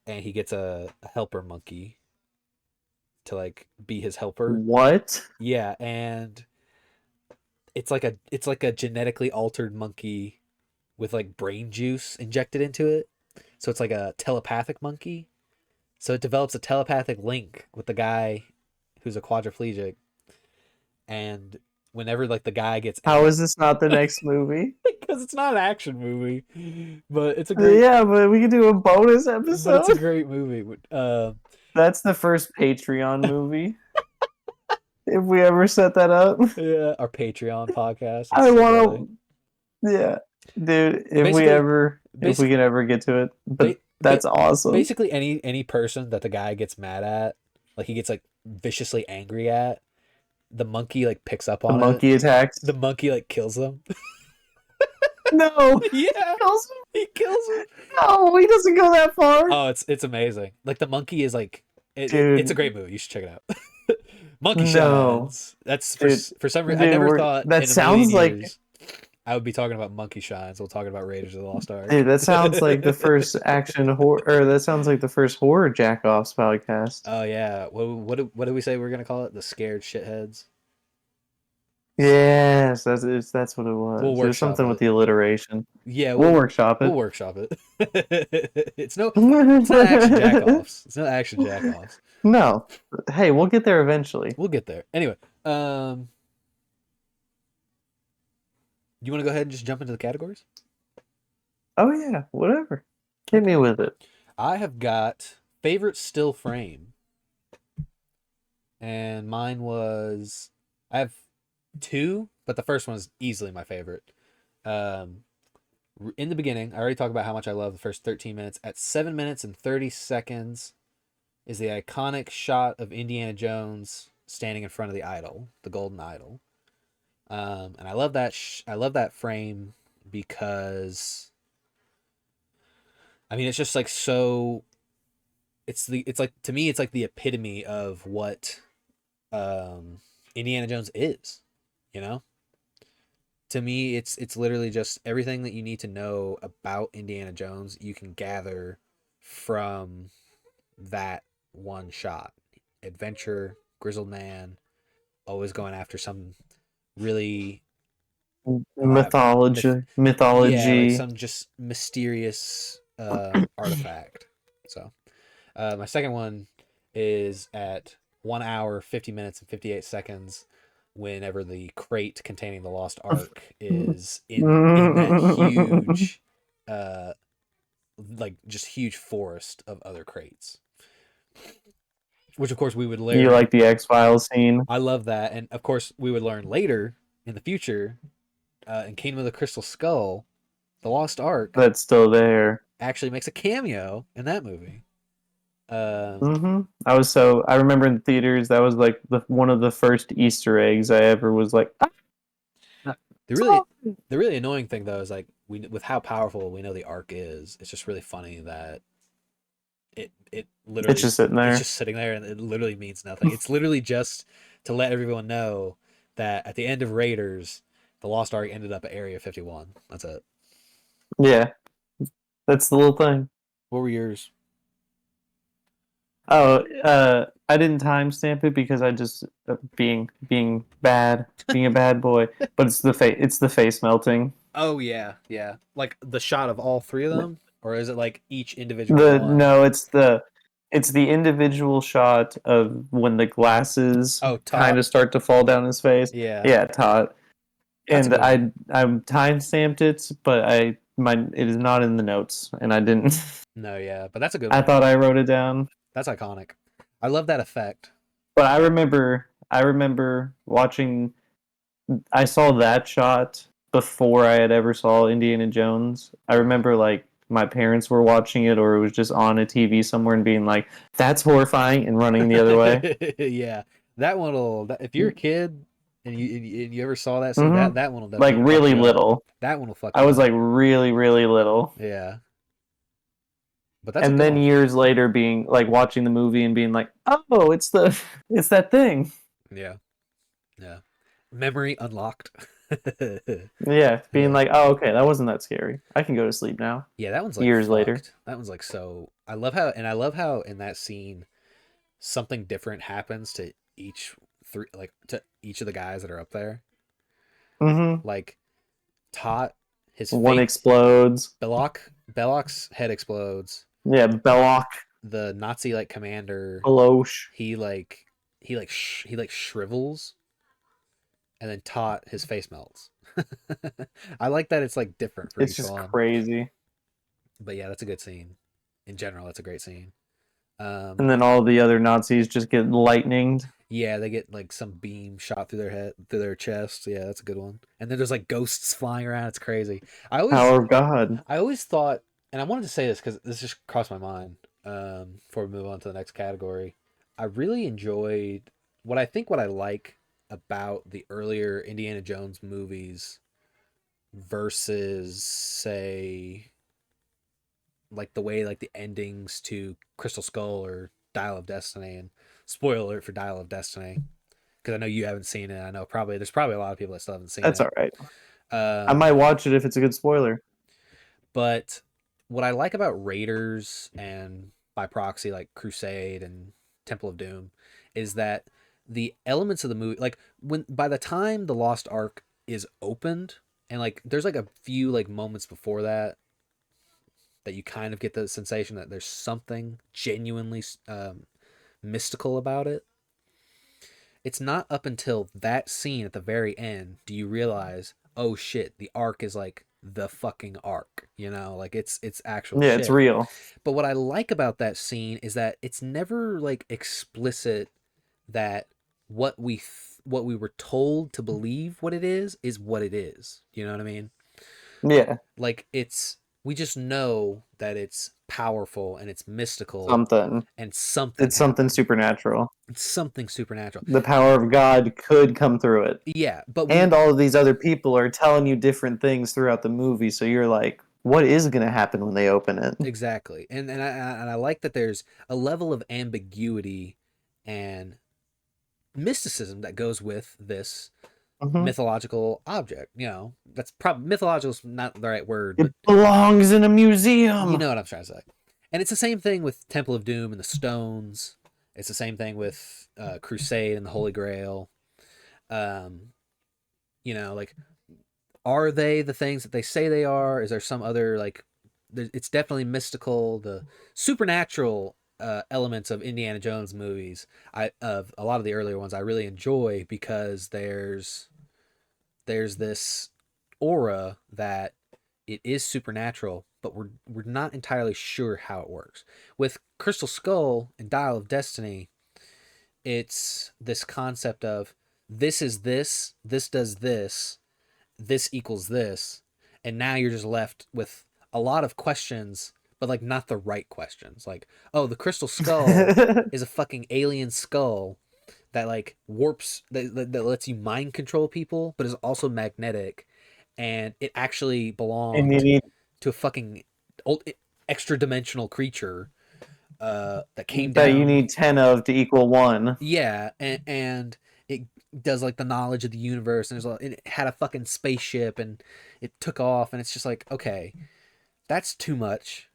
S1: and he gets a helper monkey to like be his helper.
S2: What?
S1: Yeah, and it's like a genetically altered monkey with like brain juice injected into it. So it's like a telepathic monkey. So it develops a telepathic link with the guy who's a quadriplegic, and whenever like the guy gets
S2: How is this not the next movie?
S1: because it's not an action movie, but
S2: Yeah, but we could do a bonus
S1: it's a
S2: episode.
S1: great movie.
S2: That's the first Patreon movie. If we ever set that up,
S1: Yeah, our Patreon podcast. It's
S2: I
S1: so
S2: want
S1: funny.
S2: to. Yeah, dude.
S1: Basically,
S2: If we
S1: basically,
S2: can ever get to it, but
S1: ba- ba-
S2: that's awesome.
S1: basically any person that the guy gets mad at, like he gets like viciously angry at, the monkey like picks up
S2: The
S1: on it.
S2: monkey attacks.
S1: The monkey like kills them.
S2: No,
S1: Yeah,
S2: kills him.
S1: he kills him.
S2: No, he doesn't go that far,
S1: Oh, it's amazing. Like the monkey is like it's a
S2: dude.
S1: great movie. You should check it out. Monkey
S2: No,
S1: Shines. That's
S2: dude,
S1: for some reason I
S2: dude.
S1: never thought
S2: That
S1: in a million
S2: sounds like,
S1: years I would be talking about Monkey Shines while talking about Raiders of the Lost Ark.
S2: dude. That sounds like the first action horror, or that sounds like the first horror Jack-0ffs podcast.
S1: Oh yeah. What did we say we were gonna call it? The scared shitheads.
S2: Yes, that's what it
S1: We'll
S2: was. There's
S1: workshop
S2: something with
S1: it.
S2: the alliteration.
S1: Yeah,
S2: We'll workshop
S1: we'll
S2: it.
S1: workshop it. It's not action jack-offs. It's not action jack-offs.
S2: No. Hey, we'll get there eventually.
S1: We'll get there. Anyway, you want to go ahead and just jump into the categories?
S2: Oh yeah, whatever. Hit me with it.
S1: I have got favorite still frame, and mine was I have two, but the first one is easily my favorite. Um, in the beginning, I already talked about how much I love the first 13 minutes. At 7 minutes and 30 seconds is the iconic shot of Indiana Jones standing in front of the idol, the golden idol. And I love that. I love that frame because I mean it's just like so. It's like to me it's like the epitome of what Indiana Jones is. You know, to me it's literally just everything that you need to know about Indiana Jones you can gather from that one shot. Adventure, grizzled man, always going after some really myth, yeah, like
S2: Mythology.
S1: some just mysterious artifact. So my second one is at 1 hour 50 minutes and 58 seconds whenever the crate containing the lost ark is in that huge uh like just huge forest of other crates, which of course we would
S2: You
S1: learn.
S2: like the X-Files scene?
S1: I love that, and of course we would learn later in the future in Kingdom of the Crystal Skull, the Lost Ark
S2: That's still there.
S1: actually makes a cameo in that movie.
S2: I remember in the theaters that was like one of the first Easter eggs I ever was like,
S1: The really the really annoying thing though is like we with how powerful we know the Ark is. It's just really funny that it
S2: it's
S1: literally
S2: just sitting
S1: it's
S2: there.
S1: just sitting there and it literally means nothing. It's literally just to let everyone know that at the end of Raiders, the Lost Ark ended up at Area 51. That's it.
S2: Yeah, that's the little thing.
S1: What were yours?
S2: Oh, I didn't timestamp it because I just being bad, being a bad boy. But it's the face melting.
S1: Oh yeah, yeah. Like the shot of all three of them, or is it like each individual
S2: The
S1: one?
S2: no, it's the individual shot of when the glasses
S1: Oh,
S2: kind
S1: Tot.
S2: of start to fall down his face.
S1: Yeah,
S2: Yeah, Todd.
S1: that's a
S2: And
S1: good one.
S2: I timestamped it, but it is not in the notes, and I didn't.
S1: No, yeah, but that's a good
S2: I
S1: one.
S2: thought I wrote it down,
S1: That's iconic. I love that effect.
S2: but I remember watching. I saw that shot before I had ever saw Indiana Jones. I remember like my parents were watching it, or it was just on a TV somewhere, and being like, "That's horrifying," and running the other way.
S1: Yeah, that one will. If you're a kid and you ever saw that scene,
S2: hmm
S1: that one will
S2: Like
S1: definitely fuck
S2: really
S1: you up.
S2: little.
S1: That one will fuck
S2: I
S1: you
S2: was
S1: up.
S2: like really, really little.
S1: Yeah, but that's a
S2: And
S1: good
S2: then
S1: one.
S2: years later, being like watching the movie and being like, "Oh, it's that thing."
S1: Yeah, yeah. Memory unlocked.
S2: Yeah, being
S1: Yeah.
S2: like, "Oh, okay, that wasn't that scary. I can go to sleep now."
S1: Yeah, that one's like
S2: Years later.
S1: fucked. That one's like so. I love how in that scene something different happens to each three, like to each of the guys that are up there.
S2: Mm-hmm.
S1: Like Tot, his
S2: One
S1: face,
S2: explodes.
S1: Belloc's head explodes.
S2: Yeah, Belloc,
S1: The Nazi like commander,
S2: Beloche.
S1: he like he like shrivels, and then Tot, his face melts. I like that it's like different for
S2: It's
S1: each
S2: just
S1: one.
S2: crazy.
S1: But yeah, that's a good scene. In general, that's a great scene.
S2: And then all the other Nazis just get lightninged.
S1: Yeah, they get like some beam shot through their head, through their chest. Yeah, that's a good one. And then there's like ghosts flying around. It's crazy. I always,
S2: Power of God.
S1: I always thought, and I wanted to say this because this just crossed my mind. Before we move on to the next category, I really enjoyed what I like about the earlier Indiana Jones movies versus say like the way like the endings to Crystal Skull or Dial of Destiny. And spoiler alert for Dial of Destiny, because I know you haven't seen it. I know probably there's probably a lot of people that still haven't seen
S2: That's
S1: it.
S2: all right. I
S1: Um,
S2: might watch it if it's a good spoiler.
S1: but what I like about Raiders and by proxy like Crusade and Temple of Doom is that the elements of the movie, like when by the time the Lost Ark is opened, and like there's like a few like moments before that you kind of get the sensation that there's something genuinely mystical about it. It's not up until that scene at the very end do you realize, oh shit, the arc is like the fucking arc, you know, like it's actual
S2: Yeah, it's
S1: shit.
S2: real.
S1: But what I like about that scene is that it's never like explicit that what we were told to believe what it is what it is. You know what I mean?
S2: Yeah,
S1: Like we just know that it's powerful and it's mystical
S2: something.
S1: and something
S2: It's something
S1: happened.
S2: supernatural.
S1: It's something supernatural.
S2: The power of God could come through it.
S1: Yeah, but
S2: And all of these other people are telling you different things throughout the movie, so you're like, what is going to happen when they open it?
S1: exactly. And I like that there's a level of ambiguity and mysticism that goes with this
S2: Hmm.
S1: mythological object. You know, that's probably mythological is not the right word,
S2: It
S1: but
S2: belongs in a
S1: you
S2: museum.
S1: know what I'm trying to say. And it's the same thing with Temple of Doom and the stones. It's the same thing with Crusade and the Holy Grail. Um, you know, like, are they the things that they say they are? Is there some other like? It's definitely mystical. The supernatural elements of Indiana Jones movies, I of a lot of the earlier ones, I really enjoy because there's this aura that it is supernatural, but we're not entirely sure how it works. With Crystal Skull and Dial of Destiny, it's this concept of this is this does this equals this, and now you're just left with a lot of questions, but like not the right questions. Like, oh, the Crystal Skull is a fucking alien skull that like warps that lets you mind control people, but is also magnetic, and it actually
S2: And you
S1: belonged
S2: need
S1: to a fucking old extra dimensional creature that came
S2: that you
S1: down.
S2: need 10 of to equal 1.
S1: Yeah, and it does like the knowledge of the universe, and it had a fucking spaceship, and it took off, and it's just like, okay, that's too much,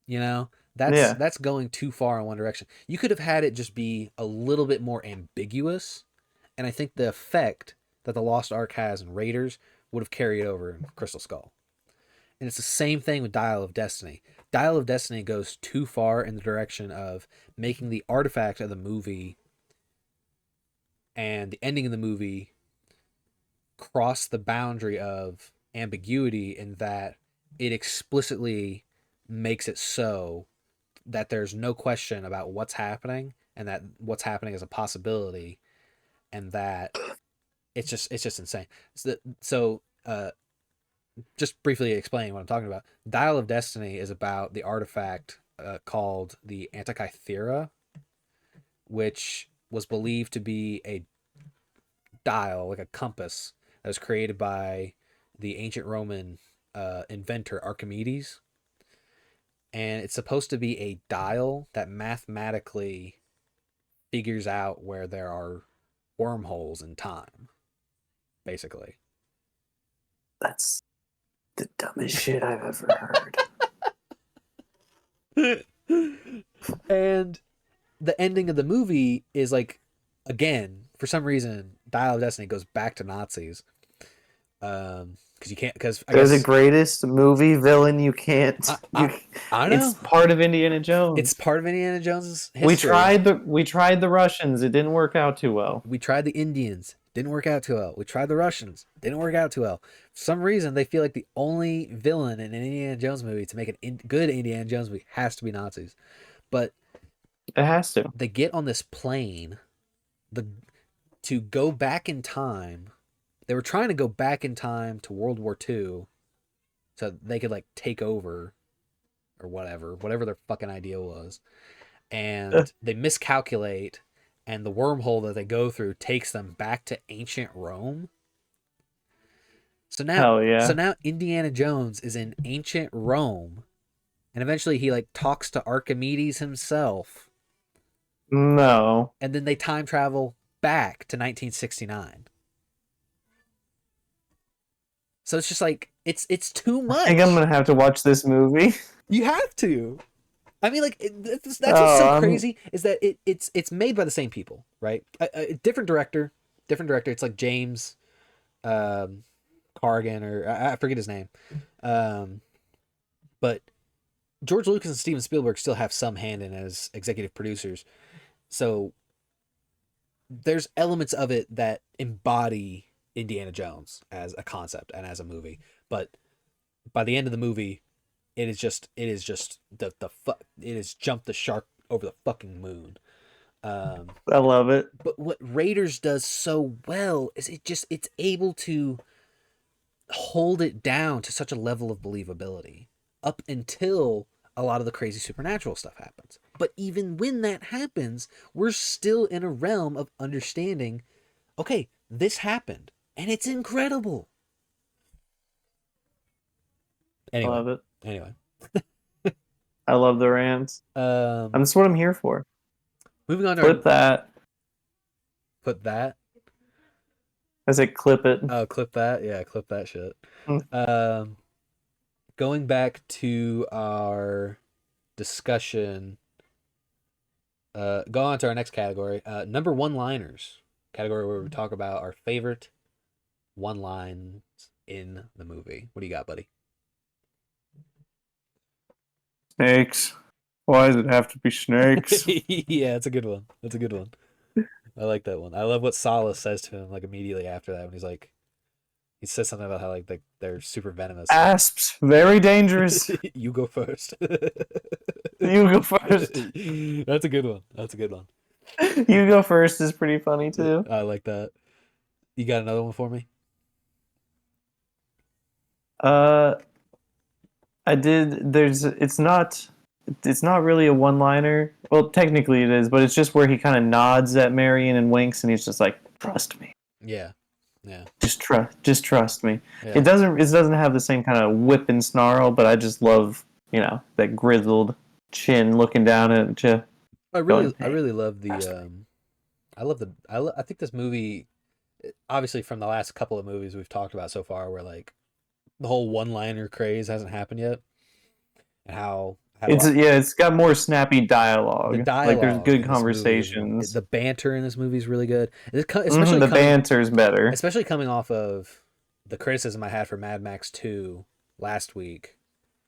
S1: you know.
S2: Yeah.
S1: That's going too far in one direction. You could have had it just be a little bit more ambiguous, and I think the effect that the Lost Ark has in Raiders would have carried over in Crystal Skull. And it's the same thing with Dial of Destiny. Dial of Destiny goes too far in the direction of making the artifact of the movie and the ending of the movie cross the boundary of ambiguity in that it explicitly makes it so that there's no question about what's happening, and that what's happening is a possibility, and that it's just insane. So just briefly explain what I'm talking about. Dial of Destiny is about the artifact called the Antikythera, which was believed to be a dial, like a compass, that was created by the ancient Roman inventor Archimedes. And it's supposed to be a dial that mathematically figures out where there are wormholes in time, basically.
S2: That's the dumbest shit I've ever
S1: And the ending of the movie is like, again, for some reason, Dial of Destiny goes back to Nazis, Because you can't. Because I
S2: They're the
S1: guess
S2: greatest movie villain you can't.
S1: I I, I don't
S2: It's
S1: know.
S2: part of Indiana
S1: It's
S2: Jones.
S1: part of Indiana Jones's
S2: We
S1: history.
S2: tried the Russians. It didn't work out too well.
S1: We tried the Indians, didn't work out too well. We tried the Russians, didn't work out too well. For some reason, they feel like the only villain in an Indiana Jones movie to make good Indiana Jones movie has to be Nazis. But
S2: It has to.
S1: they get on this plane, the to go back in time. They were trying to go back in time to World War II so they could like take over or whatever their fucking idea was. And they miscalculate, and the wormhole that they go through takes them back to ancient Rome. So now,
S2: Hell
S1: so
S2: yeah.
S1: now Indiana Jones is in ancient Rome, and eventually he like talks to Archimedes himself,
S2: No.
S1: and then they time travel back to 1969. So it's just like it's too
S2: I think I'm
S1: much.
S2: gonna have to watch this movie.
S1: You have to. I mean, like that's what's
S2: Oh,
S1: so crazy is that it's made by the same people, right? A different director, different director. It's like James um, Cargan or I forget his name, um, but George Lucas and Steven Spielberg still have some hand in as executive producers. So there's elements of it that embody Indiana Jones as a concept and as a movie, but by the end of the movie, it is just it has jumped the shark over the fucking moon. Um,
S2: I love it.
S1: but what Raiders does so well is it's able to hold it down to such a level of believability up until a lot of the crazy supernatural stuff happens. But even when that happens, we're still in a realm of understanding, okay, this happened and it's incredible.
S2: I
S1: Anyway,
S2: love it.
S1: anyway.
S2: I love the rants.
S1: Um
S2: That's what I'm here for.
S1: moving on to our
S2: Clip that.
S1: put that.
S2: I say clip it.
S1: Oh, clip that. Yeah, clip that shit.
S2: Mm.
S1: Um going back to our discussion, go on to our next category, number one liners category, where we talk about our favorite one lines in the movie. What do you got, buddy?
S2: Snakes. Why does it have to be snakes?
S1: Yeah, that's a good one. That's a good one. I like that one. I love what Sala says to him like immediately after that when he's like, he says something about how like they're super venomous.
S2: Asps, very dangerous.
S1: You go first.
S2: You go first.
S1: That's a good one. That's a good one.
S2: You go first is pretty funny too.
S1: I like that. You got another one for me?
S2: Uh, I did. It's not really a one-liner. Well, technically it is, but it's just where he kind of nods at Marion and winks, and he's just like, "Trust me.
S1: Yeah. Yeah.
S2: Just trust me."
S1: Yeah.
S2: It doesn't have the same kind of whip and snarl, but I just love, that grizzled chin looking down at you.
S1: I really love the I think this movie, obviously from the last couple of movies we've talked about so far, where like the whole one-liner craze hasn't happened yet, and how
S2: It's got more snappy
S1: the
S2: dialogue. Like there's
S1: dialogue
S2: good
S1: in this movie
S2: conversations.
S1: the banter in this movie is really good.
S2: The banter's better.
S1: Especially coming off of the criticism I had for Mad Max 2 last week,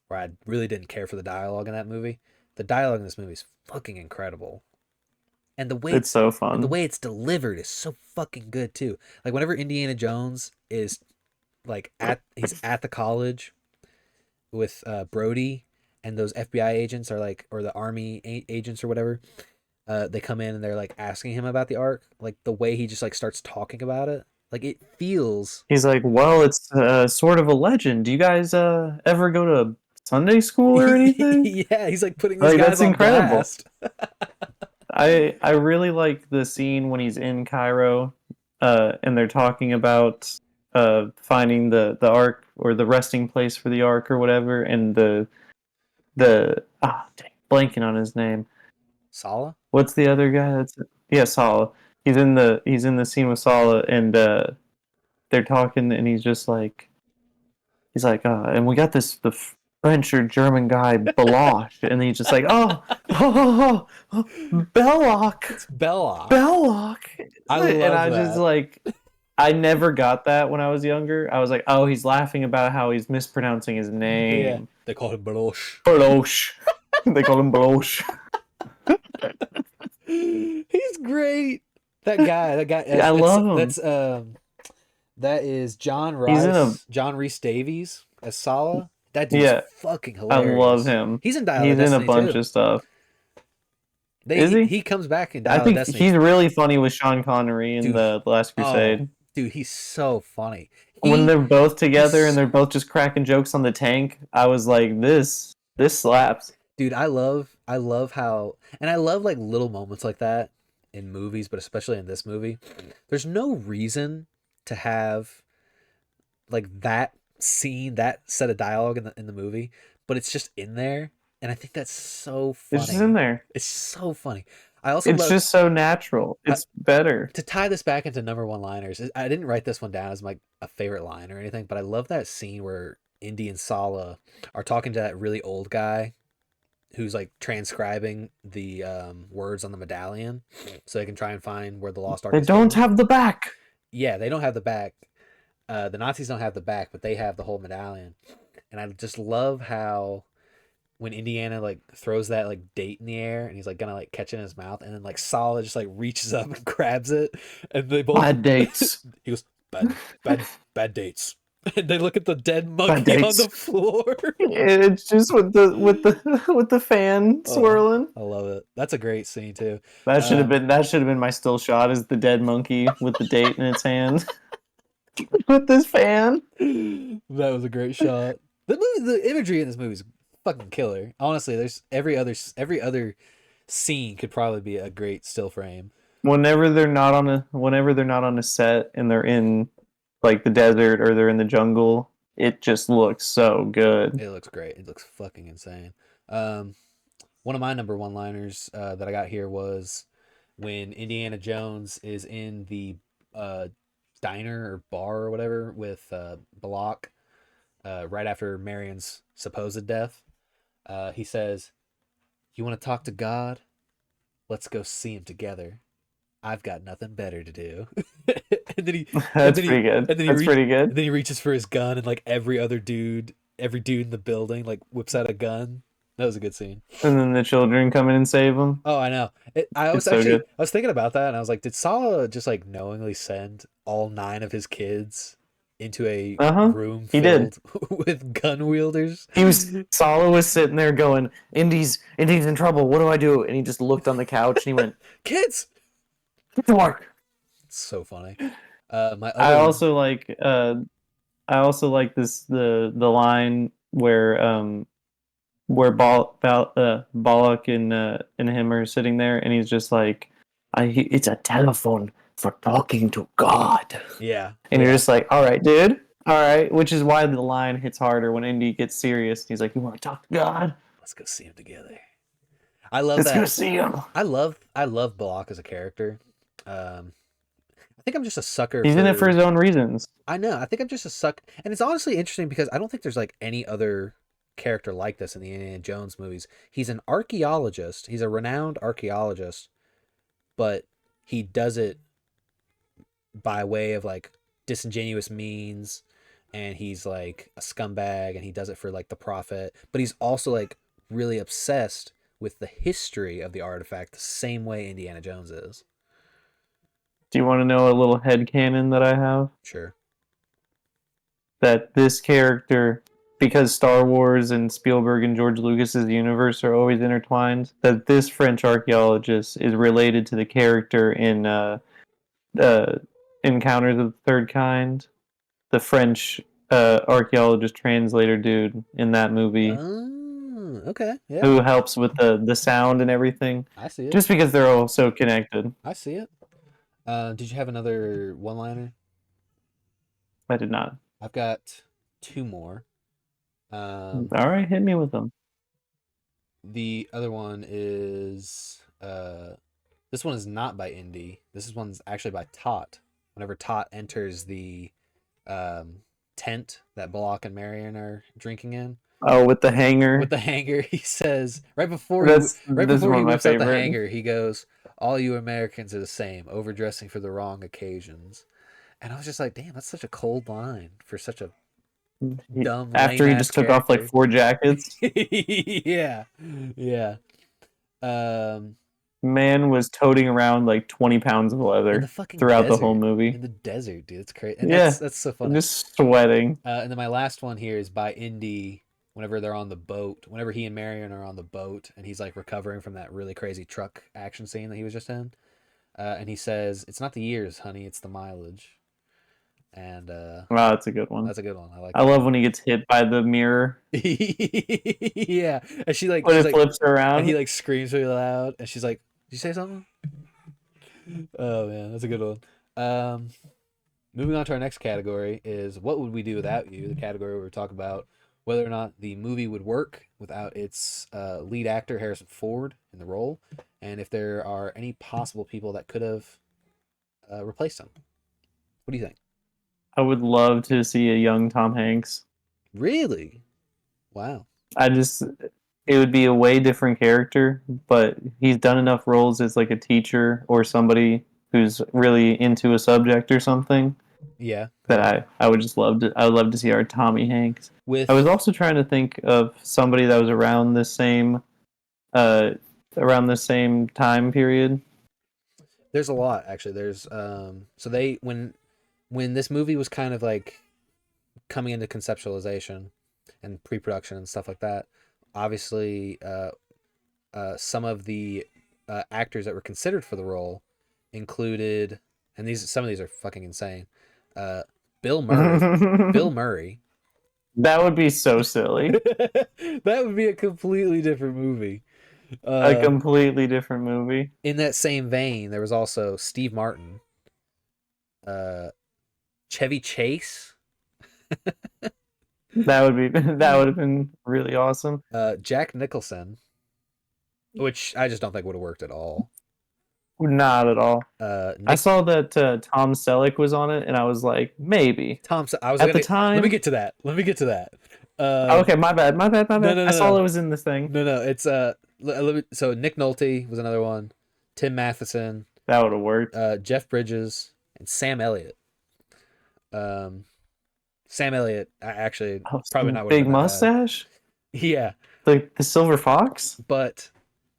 S1: where I really didn't care for the dialogue in that movie. The dialogue in this movie is fucking incredible. And
S2: It's so
S1: the
S2: fun.
S1: way it's delivered is so fucking good too. Like whenever Indiana Jones is like he's at the college with Brody, and those FBI agents are like, or the army agents or whatever, they come in and they're like asking him about the arc, like the way he just like starts talking about it, like it feels.
S2: He's like, "Well, it's sort of a legend. Do you guys ever go to Sunday school or anything?"
S1: Yeah, he's like putting these
S2: Like
S1: guys
S2: that's
S1: on
S2: incredible.
S1: blast.
S2: I really like the scene when he's in Cairo, and they're talking about finding the ark or the resting place for the ark or whatever, and blanking on his name.
S1: Sala.
S2: What's the other guy? Sala. He's in the scene with Sala, and they're talking, and and we got the French or German guy Baloch, and he's just like, Belloc,
S1: It's Belloc.
S2: Belloc,
S1: I
S2: and
S1: love
S2: I just
S1: that.
S2: like, I never got that when I was younger. I was like, oh, he's laughing about how he's mispronouncing his
S1: Yeah,
S2: name.
S1: they call him Balosh.
S2: Balosh. They call him Balosh.
S1: He's great. That guy.
S2: I love him.
S1: That is
S2: He's in a
S1: John Rhys Davies as Sala. That dude's
S2: yeah.
S1: fucking
S2: I love
S1: hilarious.
S2: him.
S1: He's in Dial of
S2: He's in a
S1: Destiny
S2: bunch
S1: too.
S2: of stuff. Is he?
S1: He comes back in
S2: I
S1: Dial of
S2: think
S1: Destiny.
S2: he's really funny with Sean Connery in
S1: Dude,
S2: the Last
S1: oh,
S2: Crusade.
S1: dude, he's so funny.
S2: When they're both together and
S1: He's
S2: they're both just cracking jokes on the tank, I was like, this slaps.
S1: dude, I love how, and I love like little moments like that in movies, but especially in this movie. There's no reason to have like that scene, that set of dialogue in the movie, but it's just in there, and I think that's so
S2: It's just in
S1: funny.
S2: there.
S1: It's so funny. I also
S2: It's
S1: love
S2: just so natural.
S1: I,
S2: It's better.
S1: to tie this back into number one liners. I didn't write this one down as my a favorite line or anything, but I love that scene where Indy and Sala are talking to that really old guy who's like transcribing the words on the medallion so they can try and find where the lost ark
S2: They
S1: is
S2: don't
S1: hidden.
S2: have the back.
S1: Yeah, they don't have the back. The Nazis don't have the back, but they have the whole medallion. And I just love how when Indiana like throws that like date in the air and he's like gonna like catch it in his mouth, and then like Solid just like reaches up and grabs it, and they both
S2: Bad dates.
S1: he goes bad bad dates, and they look at the dead
S2: Bad
S1: monkey on the
S2: dates.
S1: floor.
S2: It's just with the with the fan
S1: Oh,
S2: swirling.
S1: I love it. That's a great scene too.
S2: That
S1: Um,
S2: should have been my still shot as the dead monkey with the date in its hand with this fan.
S1: that was a great shot. The imagery in this movie is fucking killer. Honestly, there's every other scene could probably be a great still frame.
S2: Whenever they're not on a set and they're in like the desert or they're in the jungle, it just looks so good.
S1: It looks great. It looks fucking insane. Um, One of my number one liners that I got here was when Indiana Jones is in the uh, diner or bar or whatever with Balak right after Marion's supposed death. He says, "You want to talk to God? Let's go see him together. I've got nothing better to do." and then he and
S2: That's
S1: then he
S2: pretty good.
S1: and then he
S2: That's
S1: reach
S2: pretty good.
S1: and then he reaches for his gun, and like every dude in the building like whips out a gun. That was a good scene.
S2: And then the children come in and save them.
S1: Oh, I know.
S2: It's so good.
S1: I was thinking about that, and I was like, did Sala just like knowingly send all nine of his kids into a
S2: Uh-huh.
S1: room
S2: He did.
S1: filled with gun wielders?
S2: Sala was sitting there going, Indy's in trouble. What do I do? And he just looked on the couch and he went,
S1: Kids.
S2: get to work.
S1: It's so funny. My
S2: I
S1: other one.
S2: also like I also like this the line where Balak and him are sitting there, and he's just like, it's a telephone for talking to God.
S1: Yeah,
S2: And you're
S1: yeah.
S2: just like, all right, dude, all right. Which is why the line hits harder when Indy gets serious. He's like, you want to talk to God?
S1: Let's go see him together. I love
S2: Let's go
S1: that.
S2: see him.
S1: I love Balak as a character. I think I'm just a sucker
S2: He's in it for
S1: for.
S2: his own reasons.
S1: I know. I think I'm just a suck, and it's honestly interesting because I don't think there's like any other character like this in the Indiana Jones movies. He's an archaeologist. He's a renowned archaeologist, but he does it by way of like disingenuous means, and he's like a scumbag, and he does it for like the profit. But he's also like really obsessed with the history of the artifact, the same way Indiana Jones is.
S2: Do you want to know a little headcanon that I have?
S1: Sure.
S2: That this character, because Star Wars and Spielberg and George Lucas's universe are always intertwined, that this French archaeologist is related to the character in uh, Encounters of the Third Kind, the French archaeologist translator dude in that movie
S1: Oh, okay. Yeah,
S2: who helps with the sound and everything.
S1: I see it.
S2: Just because they're all so connected.
S1: I see it. Did you have another one liner?
S2: I did not.
S1: I've got two more.
S2: All
S1: Um,
S2: right, hit me with them.
S1: the other one is this one is not by Indy. One's actually by Tot. Whenever Tot enters the um, tent that Balak and Marion are drinking in,
S2: Oh, with the
S1: with
S2: hanger.
S1: the hanger, he says right
S2: This is
S1: before
S2: one
S1: he
S2: of my
S1: whips out the
S2: favorite.
S1: hanger, he goes, "All you Americans are the same, overdressing for the wrong occasions." And I was just like, damn, that's such a cold line for such a dumb,
S2: After
S1: lame
S2: he
S1: ass
S2: just took off like
S1: character.
S2: 4 jackets,
S1: Yeah, yeah. Um,
S2: man was toting around like 20 pounds of
S1: in the
S2: leather
S1: fucking
S2: throughout the whole
S1: desert,
S2: movie.
S1: in the desert, dude, it's crazy, and
S2: Yeah,
S1: that's so funny.
S2: just sweating.
S1: And then my last one here is by Indy. Whenever they're on the boat, whenever he and Marion are on the boat, and he's like recovering from that really crazy truck action scene that he was just in, and he says, "It's not the years, honey, it's the mileage." And
S2: Wow, that's a good one.
S1: that's a good one. I like
S2: I
S1: that
S2: love
S1: one.
S2: when he gets hit by the mirror
S1: Yeah, and
S2: when
S1: she's
S2: it
S1: like,
S2: flips
S1: and he
S2: around.
S1: like screams really loud, and she's like, "Did you say something?" Oh man, that's a good one. Um, Moving on to our next category is what would we do without you? The category where we talk about whether or not the movie would work without its lead actor Harrison Ford in the role, and if there are any possible people that could have replaced him. What do you think?
S2: I would love to see a young Tom Hanks.
S1: Really? Wow.
S2: I just it would be a way different character, but he's done enough roles as like a teacher or somebody who's really into a subject or something
S1: Yeah,
S2: that
S1: yeah.
S2: I would just love to I would love to see our Tommy Hanks. I was
S1: With
S2: also trying to think of somebody that was uh around the same time period.
S1: there's a lot actually. There's so they when this movie was kind of like coming into conceptualization and pre-production and stuff like that, obviously some of the actors that were considered for the role included, and these some of these are fucking insane. Uh, Bill Murray, Bill
S2: That
S1: Murray.
S2: would be so silly.
S1: That would be a completely different movie.
S2: A
S1: Uh,
S2: completely different movie.
S1: in that same vein, there was also Steve Martin, uh, Chevy Chase,
S2: That would be that would have been really awesome.
S1: Jack Nicholson, which I just don't think would have worked at all.
S2: Not at all. I
S1: Nick
S2: saw that Tom Selleck was on it, and I was like, maybe.
S1: Thompson. I was
S2: At the
S1: gonna let me
S2: time,
S1: get to that. Let me get to that. Um,
S2: okay, my bad, my bad, my
S1: no,
S2: bad.
S1: no,
S2: I
S1: no,
S2: saw
S1: no,
S2: it was in this thing.
S1: no, no. It's so Nick Nolte was another one. Tim Matheson,
S2: That would have worked.
S1: Jeff Bridges, and Sam Elliott. Um, Sam Elliott, actually,
S2: Oh,
S1: probably
S2: the
S1: not would have
S2: big
S1: been that bad.
S2: mustache,
S1: Yeah,
S2: the silver fox.
S1: but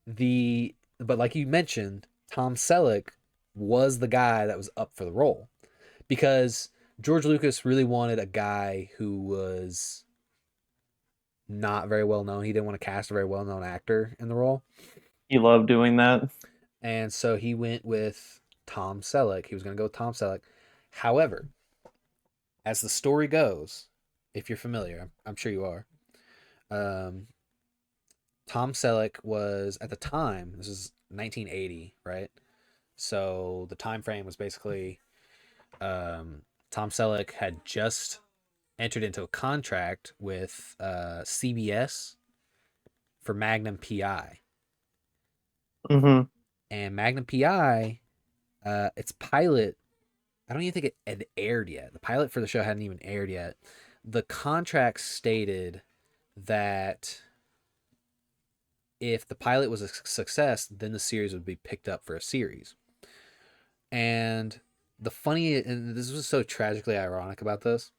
S1: but like you mentioned, Tom Selleck was the guy that was up for the role because George Lucas really wanted a guy who was not very well known. He didn't want to cast a very well known actor in the role.
S2: He loved doing that.
S1: And so he went with Tom Selleck. He was going to go with Tom Selleck. However, as the story goes, if you're familiar, I'm sure you are. Um, Tom Selleck was at the time. This is 1980, right? So the time frame was basically Tom Selleck had just entered into a contract with CBS for Magnum PI,
S2: Hmm.
S1: and Magnum PI, its pilot, I don't even think it had aired yet. The pilot for the show hadn't even aired yet. The contract stated that if the pilot was a success, then the series would be picked up for a series. And and this was so tragically ironic about this,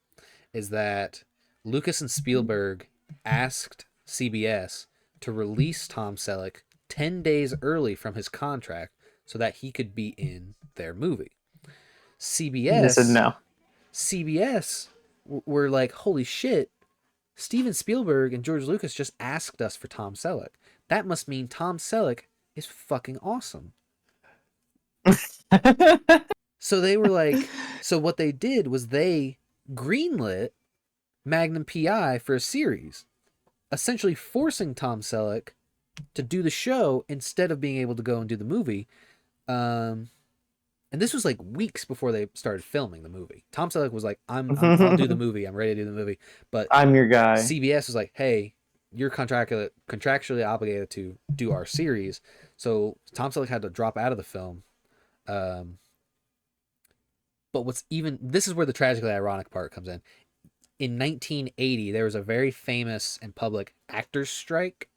S1: is that Lucas and Spielberg asked CBS to release Tom Selleck 10 days early from his contract so that he could be in their movie.
S2: They said
S1: CBS
S2: no.
S1: CBS were like, "Holy shit, Steven Spielberg and George Lucas just asked us for Tom Selleck. That must mean Tom Selleck is fucking awesome." So they were like, so what they did was they greenlit Magnum PI for a series, essentially forcing Tom Selleck to do the show instead of being able to go and do the movie. Um, and this was like weeks before they started filming the movie. Tom Selleck was like, I'll do the movie. I'm ready to do the movie." But
S2: I'm your guy.
S1: CBS was like, "Hey, you're contractually obligated to do our series." So Tom Selleck had to drop out of the film. Um, but this is where the tragically ironic part comes in. In 1980, there was a very famous and public actors strike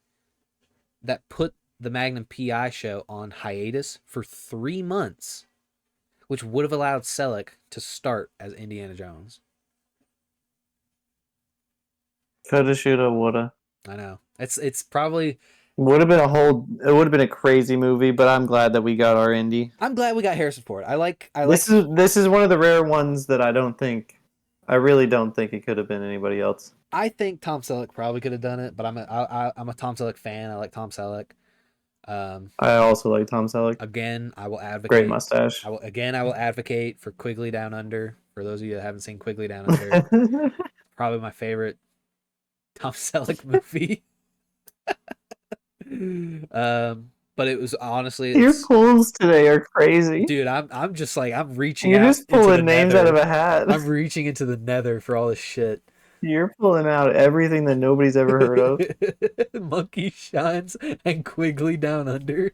S1: that put the Magnum PI show on hiatus for 3 months, which would have allowed Selleck to start as Indiana Jones.
S2: Coulda, shoulda, woulda.
S1: I know it's probably.
S2: Would have been a whole. It would have been a crazy movie, but I'm glad that we got our Indy.
S1: I'm glad we got Harrison Ford. I
S2: This
S1: like.
S2: is one of the rare ones that I don't think. I really don't think it could have been anybody else.
S1: I think Tom Selleck probably could have done it, but I'm a Tom Selleck fan. I like Tom Selleck. Um,
S2: I also like Tom Selleck.
S1: again, I will
S2: Great
S1: advocate.
S2: mustache.
S1: I will advocate for Quigley Down Under. For those of you that haven't seen Quigley Down Under, probably my favorite Tom Selleck movie. But it was honestly,
S2: Your
S1: it's
S2: pulls today are crazy.
S1: dude. I'm just like I'm reaching
S2: You're
S1: out
S2: just
S1: into the
S2: pulling names out of
S1: nether.
S2: a hat.
S1: I'm reaching into the nether for all this shit.
S2: You're pulling out everything that nobody's ever heard of.
S1: Monkey shines and Quigley Down Under.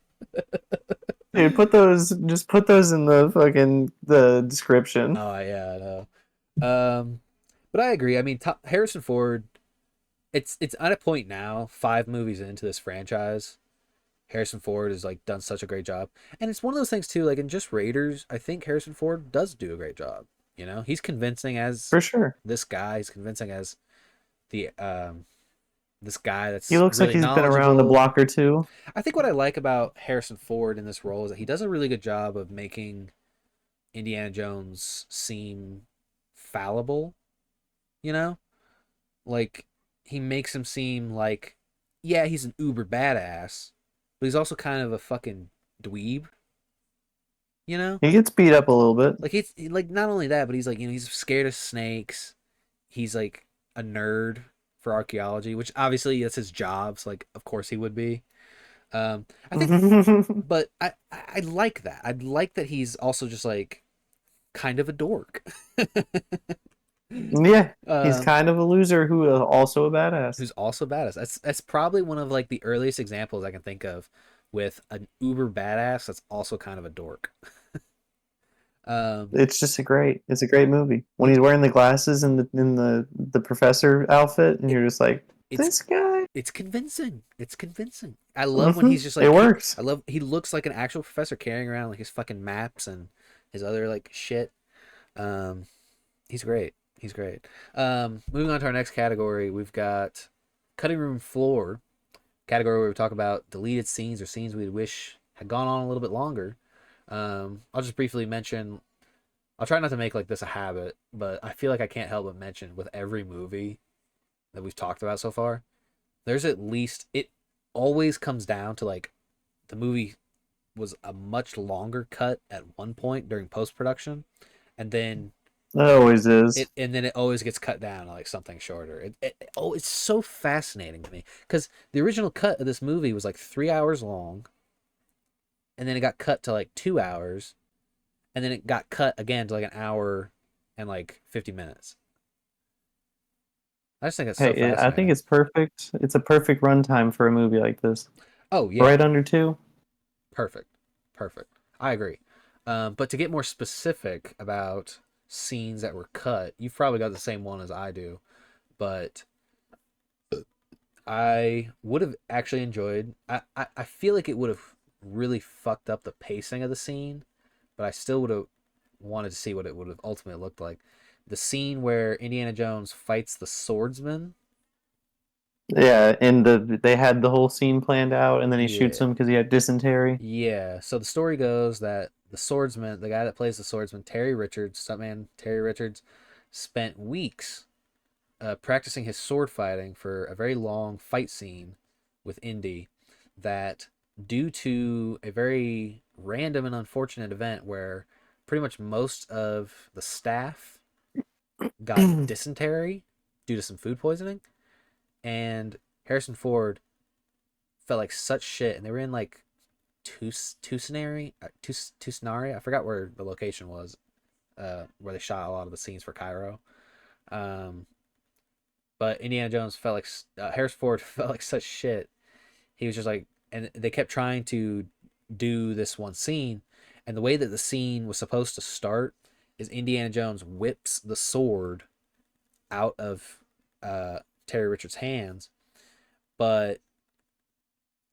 S2: Dude, put those in the description.
S1: Oh yeah, I know. But I agree. I mean, Harrison Ford. It's at a point now, 5 movies into this franchise. Harrison Ford has like done such a great job, and it's one of those things too. Like in just Raiders, I think Harrison Ford does do a great job. You know, he's convincing as
S2: For sure.
S1: this guy. He's convincing as the this guy
S2: He
S1: that's
S2: looks like
S1: really
S2: he's been around the
S1: knowledgeable.
S2: block or two.
S1: I think what I like about Harrison Ford in this role is that he does a really good job of making Indiana Jones seem fallible. You know, like he makes him seem like, yeah, he's an uber badass, but he's also kind of a fucking dweeb. You know,
S2: He gets beat up a little bit.
S1: like it's like not only that, but he's like he's scared of snakes. He's like a nerd for archaeology, which obviously that's his job. So like, of course he would be. I think, but I like that. I like that he's also just like kind of a dork.
S2: Yeah, he's
S1: um,
S2: kind of a loser who is also a badass.
S1: who's also badass. That's probably one of like the earliest examples I can think of with an uber badass that's also kind of a dork. Um,
S2: It's a great movie. When he's wearing the glasses and the professor outfit, and
S1: it,
S2: you're just like,
S1: it's
S2: this guy.
S1: it's convincing. It's convincing. I love when he's just
S2: It
S1: like
S2: works.
S1: I love he looks like an actual professor carrying around like his fucking maps and his other like shit. Um, he's great. He's great. Moving on to our next category, we've got cutting room floor category where we talk about deleted scenes or scenes we wish had gone on a little bit longer. I'll just briefly mention. I'll try not to make like this a habit, but I feel like I can't help but mention with every movie that we've talked about so far, there's at least it always comes down to like the movie was a much longer cut at one point during post production, and then
S2: It always is.
S1: it always gets cut down to like something shorter. Oh, it's so fascinating to me because the original cut of this movie was like 3 hours long, and then it got cut to like 2 hours, and then it got cut again to like an hour and like 50 minutes. I just think that's so
S2: Hey, I think
S1: fascinating.
S2: it's perfect. It's a perfect runtime for a movie like this.
S1: Oh yeah,
S2: Right under two.
S1: perfect, perfect. I agree. But to get more specific about scenes that were cut, you've probably got the same one as I do. But I would have actually enjoyed. I feel like it would have really fucked up the pacing of the scene, but I still would have wanted to see what it would have ultimately looked like. The scene where Indiana Jones fights the swordsman.
S2: Yeah, and they had the whole scene planned out, and then he shoots
S1: Yeah.
S2: him because he had dysentery.
S1: Yeah. So the story goes that the swordsman, the guy that plays the swordsman, Terry Richards, stuntman Terry Richards, spent weeks practicing his sword fighting for a very long fight scene with Indy that, due to a very random and unfortunate event where pretty much most of the staff got dysentery due to some food poisoning, and Harrison Ford felt like such shit, and they were in like Tucson. I forgot where the location was, where they shot a lot of the scenes for Cairo. Um, but Indiana Jones felt like Harrison Ford felt like such shit. He was just like, and they kept trying to do this one scene, and the way that the scene was supposed to start is Indiana Jones whips the sword out of Terry Richards' hands, but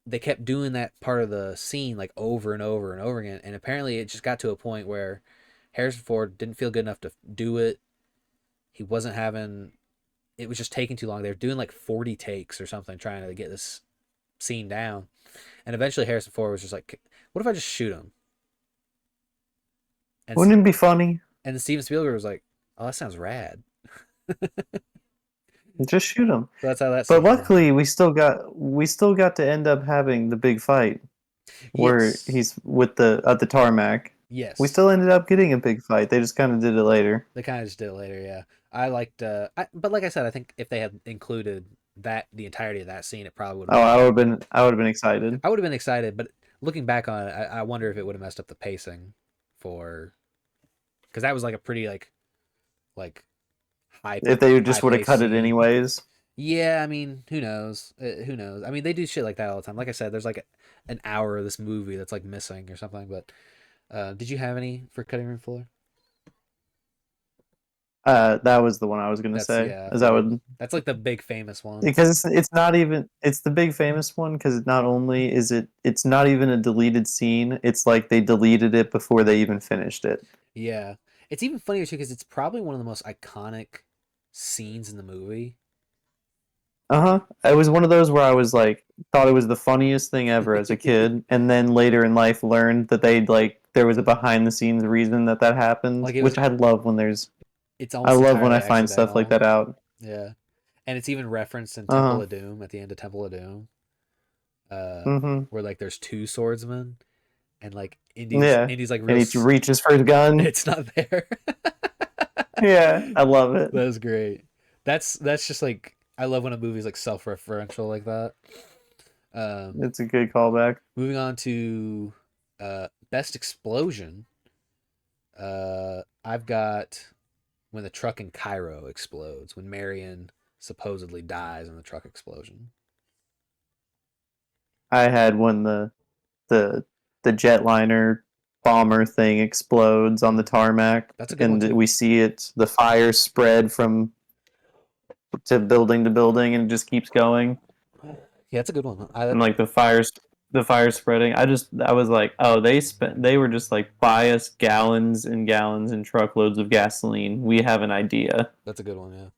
S1: they kept doing that part of the scene like over and over and over again, and apparently it just got to a point where Harrison Ford didn't feel good enough to do it. He wasn't having. It was just taking too long. They were doing like 40 takes or something trying to get this scene down, and eventually Harrison Ford was just like, "What if I just shoot him?" And
S2: Wouldn't it be funny?
S1: and then Steven Spielberg was like, "Oh, that sounds rad."
S2: Just shoot him.
S1: So that's how that
S2: But
S1: scene came.
S2: luckily, we still got to end up having the big fight where
S1: Yes.
S2: he's with the at the tarmac. We
S1: Yes.
S2: still ended up getting a big fight. They just kind of did it later.
S1: They kind of just did it later, yeah. I liked, but like I said, I think if they had included the entirety of that scene, it probably would have
S2: Oh,
S1: been
S2: I
S1: better.
S2: would have been I would have been excited
S1: I would have been excited, but looking back on it, I wonder if it would have messed up the pacing for, because that was like a pretty like
S2: if they
S1: high
S2: just would have
S1: paced
S2: cut it
S1: scene.
S2: anyways.
S1: Yeah, I mean, who knows? Who knows? I mean, they do shit like that all the time. Like I said, there's like an hour of this movie that's like missing or something. But did you have any for cutting room floor?
S2: That was the one I was gonna
S1: That's
S2: say.
S1: yeah, I
S2: Is that
S1: figured.
S2: would
S1: That's like the big famous one.
S2: because it's not even it's the big famous one because not only is it's not even a deleted scene. It's like they deleted it before they even finished it.
S1: Yeah. It's even funnier too because it's probably one of the most iconic scenes in the movie.
S2: Uh-huh. It was one of those where I was like thought it was the funniest thing ever as a kid, and then later in life learned that they like there was a behind the scenes reason that that happened,
S1: Like it was
S2: which I love when there's
S1: it's
S2: I
S1: almost
S2: love when
S1: entirely
S2: I find stuff like
S1: accidental.
S2: that out.
S1: Yeah. And it's even referenced in Temple
S2: Uh-huh.
S1: of Doom at the end of Temple of Doom. Uh
S2: Mm-hmm.
S1: where like there's two swordsmen and like
S2: Yeah.
S1: Indy's like
S2: And
S1: real
S2: he reaches for his gun.
S1: it's not there.
S2: Yeah, I love it.
S1: That was great. That's just like I love when a movie's like self-referential like that. Um
S2: It's a good callback.
S1: moving on to best explosion. I've got when the truck in Cairo explodes, when Marion supposedly dies in the truck explosion.
S2: I had when the the jetliner bomber thing explodes on the
S1: Mm-hmm.
S2: tarmac
S1: That's a good one
S2: and
S1: too.
S2: we see it the fire spread from to building and it just keeps going
S1: Yeah, that's a good one. I
S2: and like the fire spreading. I was like, oh, they were just like buy us gallons and gallons and truckloads of gasoline. We have an idea.
S1: That's a good one. Yeah,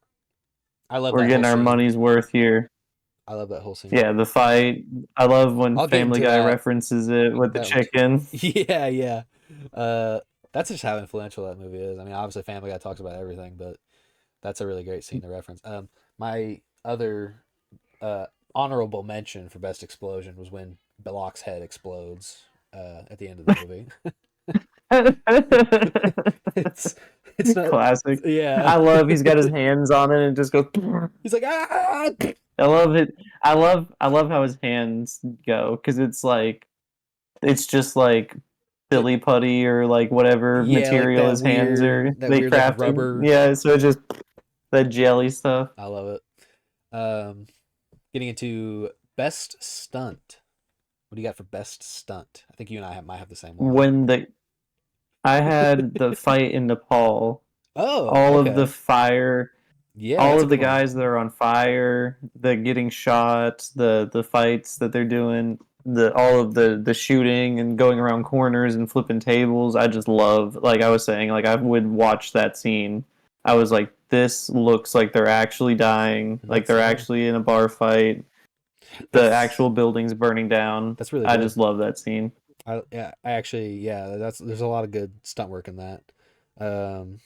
S1: I love
S2: We're
S1: that whole
S2: getting our
S1: scene.
S2: money's worth here.
S1: I love that whole scene.
S2: Yeah, the fight. I love when
S1: I'll get
S2: Family
S1: into
S2: Guy
S1: that
S2: references it with the
S1: that one.
S2: chicken.
S1: Yeah, yeah. Uh, that's just how influential that movie is. I mean, obviously, Family Guy talks about everything, but that's a really great scene to reference. My other uh honorable mention for best explosion was when Belloq's head explodes at the end of the movie. it's it's not
S2: Classic.
S1: yeah.
S2: I love he's got his hands on it and it just goes.
S1: He's like ah.
S2: I love it. I love how his hands go because it's just like
S1: It,
S2: silly putty or like whatever
S1: yeah, like
S2: material his hands are
S1: that
S2: they
S1: weird like
S2: crafted.
S1: rubber.
S2: Yeah, so it just that jelly stuff.
S1: I love it. Um, getting into best stunt. What do you got for best stunt? I think you and might have the same one.
S2: When the I had the fight in Nepal,
S1: Oh,
S2: all of the
S1: okay.
S2: fire,
S1: Yeah,
S2: all
S1: that's a
S2: of the
S1: good one.
S2: guys that are on fire, the getting shot, the fights that they're doing, the all of the shooting and going around corners and flipping tables. I just love, like I was saying, like I would watch that scene. I was like, this looks like they're actually dying, like
S1: That's
S2: they're
S1: yeah.
S2: actually in a bar fight. The
S1: That's
S2: actual building's burning down.
S1: that's really
S2: I
S1: good.
S2: just love that scene.
S1: I actually yeah, that's there's a lot of good stunt work in that. Um,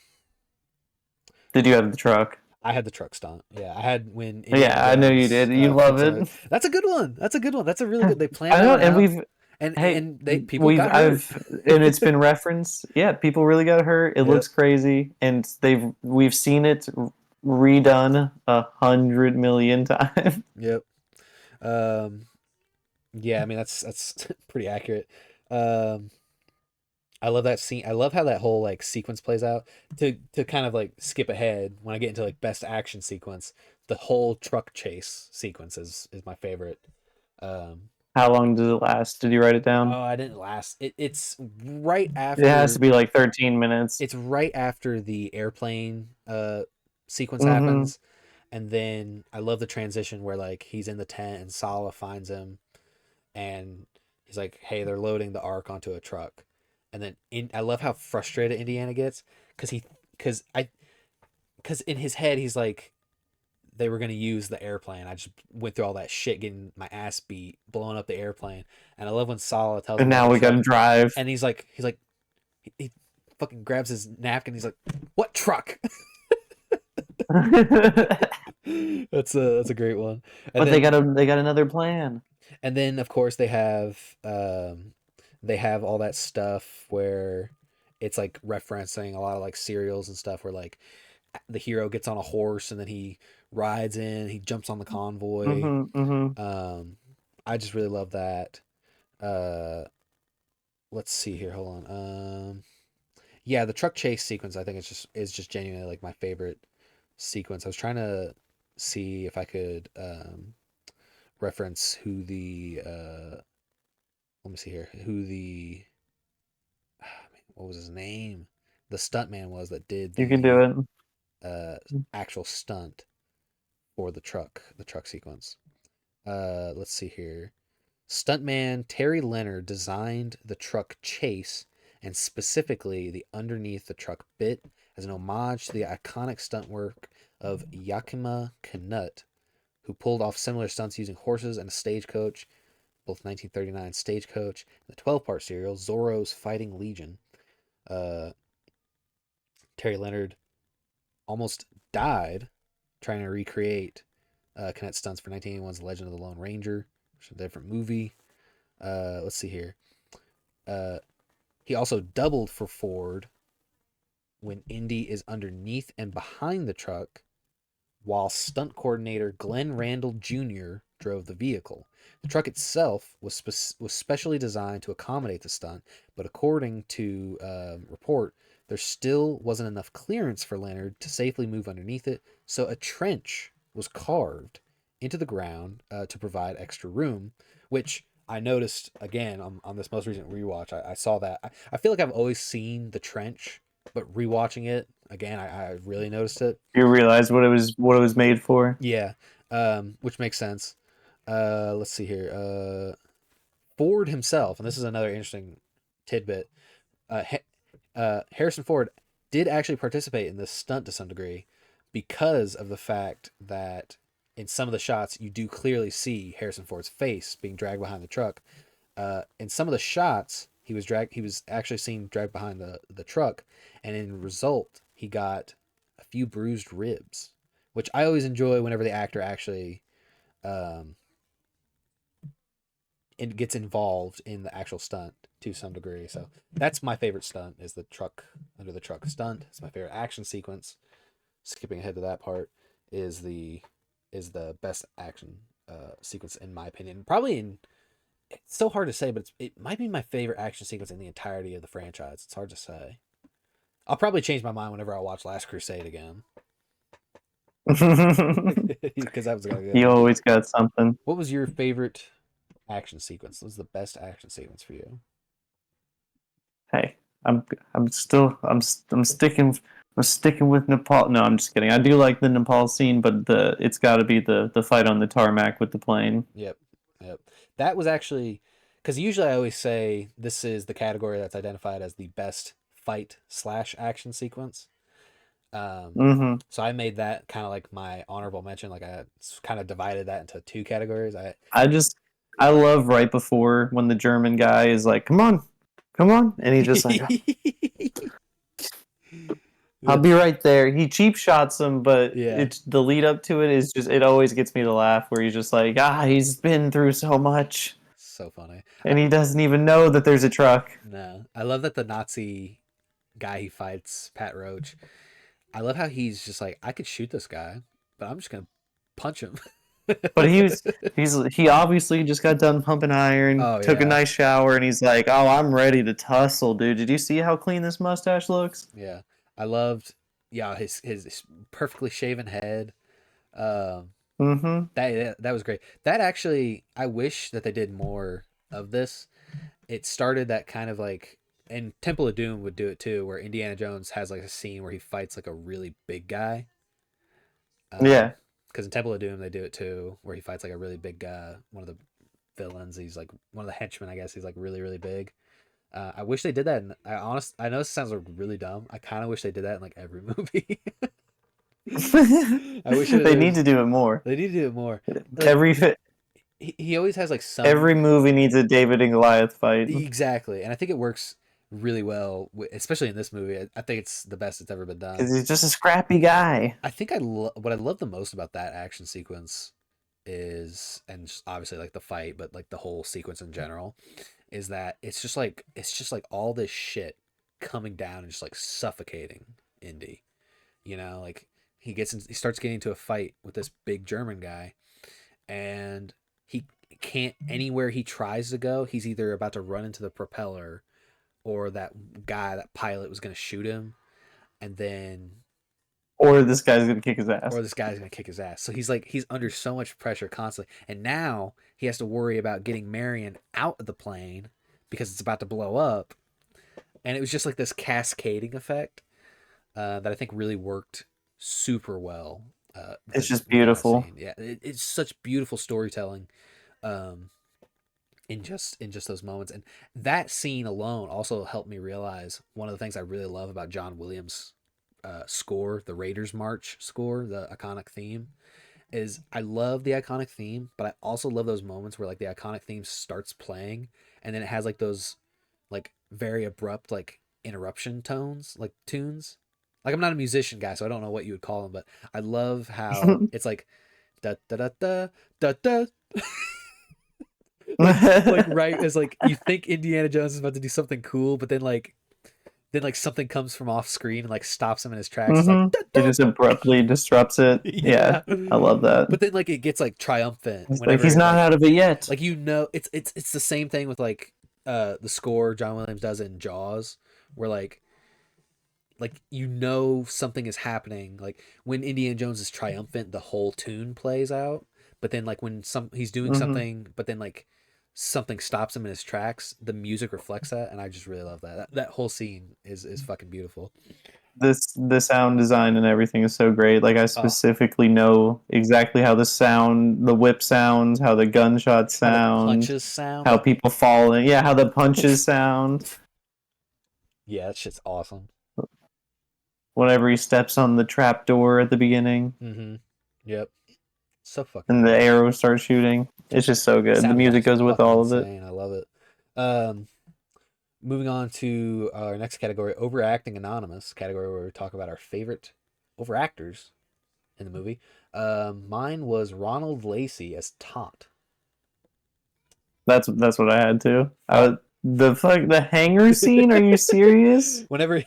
S2: Did you have the truck?
S1: I had the truck stunt. Yeah, I had when Indiana
S2: Yeah, I know you
S1: Jones
S2: did. You love
S1: flips out.
S2: it.
S1: That's a good one. That's a good one. That's a really good. They plan
S2: I
S1: that
S2: know,
S1: one
S2: and
S1: out,
S2: we've hey,
S1: and they people
S2: we've
S1: got hurt.
S2: and it's been referenced. Yeah, people really got hurt. It
S1: Yep.
S2: looks crazy, and we've seen it redone 100 million times.
S1: Yep. Um, yeah, I mean that's pretty accurate. Um, I love that scene. I love how that whole like sequence plays out. To kind of like skip ahead when I get into like best action sequence, the whole truck chase sequence is my favorite. Um,
S2: How long does it last? Did you write it down?
S1: oh, I didn't last. It's right
S2: It has to
S1: after
S2: be like 13 minutes.
S1: it's right after the airplane sequence
S2: Mm-hmm.
S1: happens, and then I love the transition where like he's in the tent and Sala finds him and he's like, "Hey, they're loading the ark onto a truck," And then I love how frustrated Indiana gets because because I because in his head he's like they were gonna use the airplane. I just went through all that shit, getting my ass beat, blowing up the airplane. And I love when Sala tells him
S2: And
S1: about the
S2: now we got to
S1: truck,
S2: drive.
S1: and he fucking grabs his napkin. He's like, "What truck?"
S2: But
S1: That's a great one. And
S2: they got another plan.
S1: of course they have all that stuff where it's like referencing a lot of like serials and stuff where like the hero gets on a horse and then he rides in, he jumps on the convoy.
S2: Hmm, hmm.
S1: Um, I just really love that. Uh, let's see here. Hold on. Yeah, the truck chase sequence I think is just genuinely like my favorite sequence. I was trying to see if I could reference who the let me see here who the what was his name, the stuntman was that did
S2: You can do
S1: the
S2: it.
S1: uh actual stunt for the truck sequence. Let's see here. Stuntman Terry Leonard designed the truck chase and specifically the underneath the truck bit as an homage to the iconic stunt work of Yakima Canutt, who pulled off similar stunts using horses and a stagecoach, both 1939 Stagecoach and the 12-part serial Zorro's Fighting Legion. Uh, Terry Leonard almost died trying to recreate Canutt stunts for 1981's Legend of the Lone Ranger, which is a different movie. Let's see here. Uh, he also doubled for Ford when Indy is underneath and behind the truck, while stunt coordinator Glenn Randall Jr. drove the vehicle. The truck itself was specially designed to accommodate the stunt, but according to report, there still wasn't enough clearance for Leonard to safely move underneath it, so a trench was carved into the ground to provide extra room, which I noticed again on this most recent rewatch. I saw that. I feel like I've always seen the trench, but rewatching it again, I really noticed it.
S2: You realize what it was made for.
S1: Yeah, which makes sense. Let's see here. Ford himself, and this is another interesting tidbit. Harrison Ford did actually participate in this stunt to some degree because of the fact that in some of the shots you do clearly see Harrison Ford's face being dragged behind the truck. In some of the shots, he was actually seen dragged behind the truck, and in result, he got a few bruised ribs, which I always enjoy whenever the actor actually um, gets involved in the actual stunt to some degree. So that's my favorite stunt is the truck under the truck stunt. It's my favorite action sequence. Skipping ahead to that part is the best action sequence in my opinion. Probably in it's so hard to say, but it might be my favorite action sequence in the entirety of the franchise. It's hard to say. I'll probably change my mind whenever I watch Last Crusade again because that was a good
S2: You
S1: one.
S2: always got something.
S1: What was your favorite action sequence? What was the best action sequence for you?
S2: Hey, I'm I'm still I'm sticking with Nepal. No, I'm just kidding. I do like the Nepal scene, but it's got to be the fight on the tarmac with the plane.
S1: Yep, yep. That was actually because usually I always say this is the category that's identified as the best fight slash action sequence. Um,
S2: Hmm.
S1: so I made that kind of like my honorable mention. Like I kind of divided that into two categories.
S2: I just I love right before when the German guy is like, come on," and he's just like, "I'll be
S1: That's
S2: right there." He cheap shots him, but
S1: yeah,
S2: it's the lead up to it is just it always gets me to laugh. Where he's just like, he's been through so much,
S1: so funny.
S2: and he doesn't even know that there's a truck.
S1: No, I love that the Nazi guy he fights, Pat Roach. I love how he's just like, I could shoot this guy, but I'm just gonna punch him.
S2: But he obviously just got done pumping iron,
S1: Oh
S2: took a
S1: yeah,
S2: nice shower, and he's like, "Oh, I'm ready to tussle, dude. Did you see how clean this mustache looks?"
S1: yeah. I loved, yeah, his perfectly shaven head. Um,
S2: Mm-hmm.
S1: that was great. That actually, I wish that they did more of this. It started that kind of like, and Temple of Doom would do it too, where Indiana Jones has like a scene where he fights like a really big guy.
S2: Yeah.
S1: Because in Temple of Doom they do it too, where he fights like a really big guy, one of the villains. He's like one of the henchmen, I guess. He's like really really big. I wish they did that. I know this sounds like really dumb. I kind of wish they did that in like every movie. I wish
S2: They
S1: there
S2: need
S1: was.
S2: to do it more.
S1: They need to do it more. Like
S2: Every
S1: he always has like some
S2: every movie needs a David and Goliath fight
S1: exactly, and I think it works really well, especially in this movie. I think it's the best it's ever been done.
S2: because he's just a scrappy guy.
S1: I think what I love the most about that action sequence is, and just obviously like the fight, but like the whole sequence in general, is that it's just like all this shit coming down and just like suffocating Indy. Like he starts getting into a fight with this big German guy, and he can't anywhere he tries to go. He's either about to run into the propeller, or that pilot was gonna shoot him, and then
S2: Or this guy's gonna kick his ass.
S1: or this guy's gonna kick his ass. So he's under so much pressure constantly, and now he has to worry about getting Marion out of the plane because it's about to blow up. And it was just like this cascading effect that I think really worked super well.
S2: It's just
S1: Within that
S2: beautiful.
S1: scene, yeah, it's such beautiful storytelling, um, in just those moments, and that scene alone also helped me realize one of the things I really love about John Williams' score, the Raiders March score, the iconic theme. Is I love the iconic theme, but I also love those moments where like the iconic theme starts playing, and then it has like those like very abrupt like interruption tones, like tunes. Like I'm not a musician guy, so I don't know what you would call them, but I love how it's like da da da da da da. Like right as like you think Indiana Jones is about to do something cool, but then like something comes from off screen and like stops him in his tracks. It's like da,
S2: It
S1: da.
S2: just abruptly disrupts it. Yeah,
S1: Yeah.
S2: I love that.
S1: But then like it gets like triumphant
S2: It's like he's
S1: whenever
S2: not out of it yet.
S1: it's the same thing with like the score John Williams does in Jaws, where something is happening. Like when Indiana Jones is triumphant, the whole tune plays out. But then like when he's doing
S2: hmm
S1: something, but then like something stops him in his tracks, the music reflects that, and I just really love that. That whole scene is fucking beautiful.
S2: The sound design and everything is so great. Like I
S1: Oh,
S2: specifically know exactly how the whip sounds, how the gunshots
S1: how the
S2: sound,
S1: punches sound
S2: how
S1: like
S2: people fall in. Yeah, how the punches sound
S1: yeah, that shit's awesome.
S2: whenever he steps on the trap door at the beginning
S1: Mm-hmm. Yep. So fucking
S2: and the
S1: good.
S2: arrows start shooting. It's just so good. The
S1: Sound
S2: music
S1: design's
S2: goes with
S1: fucking
S2: all of it.
S1: insane. I love it. Um, Moving on to our next category, overacting anonymous category, where we talk about our favorite overactors in the movie. Mine was Ronald Lacey as Tot.
S2: That's what I had too.
S1: Oh,
S2: The hanger scene. Are you serious?
S1: whenever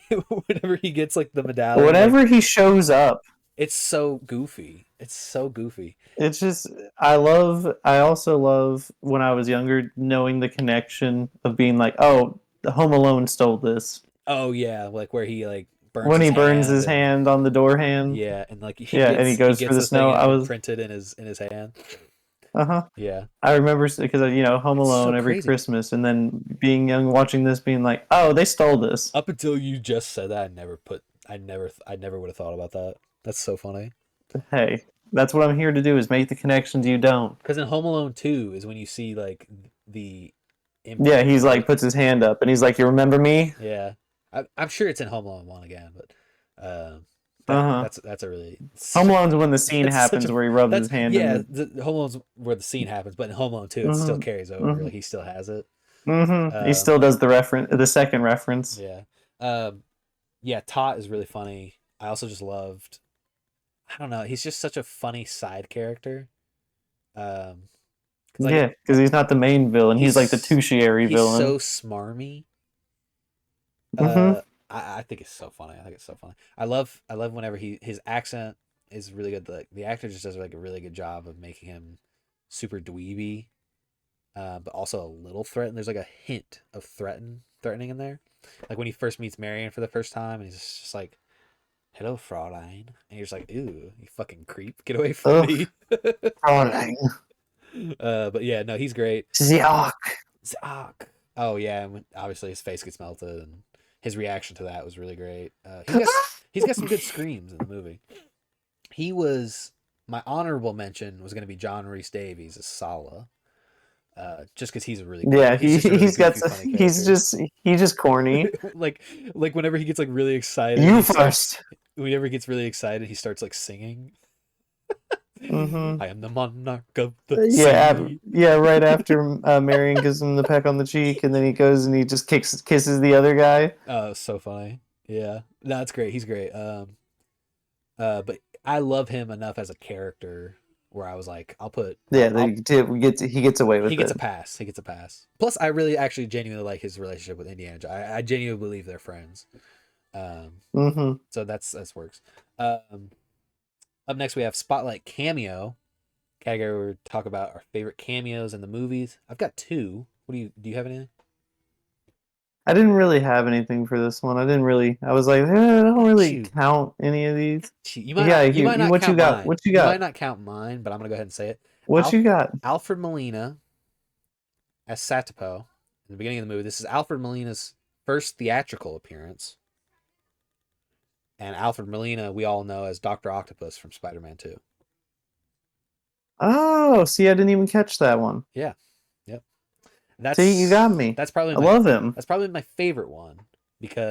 S1: whenever he gets like the medallion, like
S2: Whenever he shows up,
S1: it's so goofy. It's so goofy.
S2: it's just I also love when I was younger knowing the connection of being like, oh, the Home Alone stole this.
S1: Oh yeah, like where he like burns
S2: When
S1: his
S2: he burns
S1: hand
S2: his
S1: and
S2: hand on the door hand,
S1: yeah, and like he
S2: yeah, and he
S1: gets he
S2: goes for
S1: gets
S2: the
S1: the thing
S2: snow. I was
S1: imprinted in his hand.
S2: uh-huh.
S1: Yeah,
S2: I remember because Home
S1: it's so
S2: Alone every
S1: crazy.
S2: Christmas and then being young watching this being like, "Oh, they stole this."
S1: Up until you just said that, I never would have thought about that. That's so funny.
S2: Hey, that's what I'm here to do is make the connections you don't.
S1: Because in Home Alone 2 is when you see like the
S2: Yeah,
S1: imprint.
S2: he's like puts his hand up and he's like, "You remember me?"
S1: Yeah, I'm sure it's in Home Alone 1 again, but that
S2: Uh-huh.
S1: that's a really
S2: Home Alone's when the scene
S1: that's such
S2: happens
S1: a
S2: where he rubs
S1: that's
S2: his hand in
S1: yeah.
S2: the
S1: The Home Alone's where the scene happens, but in Home Alone 2 it still
S2: Mhm.
S1: carries over. Like
S2: Mhm.
S1: he still has it.
S2: He
S1: Um,
S2: still does the second reference.
S1: yeah, um, yeah. Tot is really funny. I also just loved. I don't know. He's just such a funny side character. Um, cause
S2: Yeah, because he's not the main villain. He's like the
S1: he's
S2: tertiary
S1: he's
S2: villain.
S1: so smarmy.
S2: hmm
S1: I think it's so funny. I think it's so funny. I love whenever his accent is really good. The actor just does like a really good job of making him super dweeby, but also a little threatened. There's like a hint of threatening in there. Like when he first meets Marion for the first time, and he's just like, "Hello, Fraulein," and you're just like, "Ooh, you fucking creep, get away from
S2: Ugh,
S1: me."
S2: Fräulein.
S1: But yeah, no, he's great.
S2: Yuck.
S1: Zock. Oh yeah, and obviously his face gets melted, and his reaction to that was really great. He's got some good screams in the movie. He was my honorable mention was going to be John Rhys Davies as Sala. Just because he's a really
S2: Yeah,
S1: he's just a really
S2: he's got
S1: goofy, funny
S2: he's
S1: character.
S2: just corny.
S1: like like whenever he gets like really excited,
S2: You
S1: he starts.
S2: first.
S1: Whenever he gets really excited, he starts like singing.
S2: Mm-hmm.
S1: I am the monarch of the
S2: Yeah,
S1: sea.
S2: yeah. Right after Marion gives him the peck on the cheek, and then he goes and he just kisses the other guy.
S1: Oh, so funny. Yeah, no, that's great. He's great. But I love him enough as a character where I was like,
S2: Yeah,
S1: I'll
S2: he gets away
S1: he
S2: with
S1: gets a
S2: it.
S1: pass. He gets a pass. Plus, I really actually genuinely like his relationship with Indiana Jones. I genuinely believe they're friends. Um,
S2: Mm-hmm.
S1: so that's works. Um, Up next we have Spotlight Cameo category where we talk about our favorite cameos in the movies. I've got two. What do you have any?
S2: I didn't really have anything for this one. I didn't really. I was like, I don't really
S1: Shoot.
S2: count any of these.
S1: You might
S2: Yeah,
S1: not you might not
S2: what you
S1: count
S2: got?
S1: mine.
S2: What you
S1: You might
S2: got?
S1: not count mine, but I'm gonna go ahead and say it.
S2: What
S1: Alf,
S2: you got?
S1: Alfred Molina as Satipo in the beginning of the movie. This is Alfred Molina's first theatrical appearance. And Alfred Molina, we all know as Dr. Octopus from Spider-Man 2.
S2: Oh, see, I didn't even catch that one.
S1: Yeah. Yep.
S2: See, you got me.
S1: That's probably
S2: I love him.
S1: my favorite one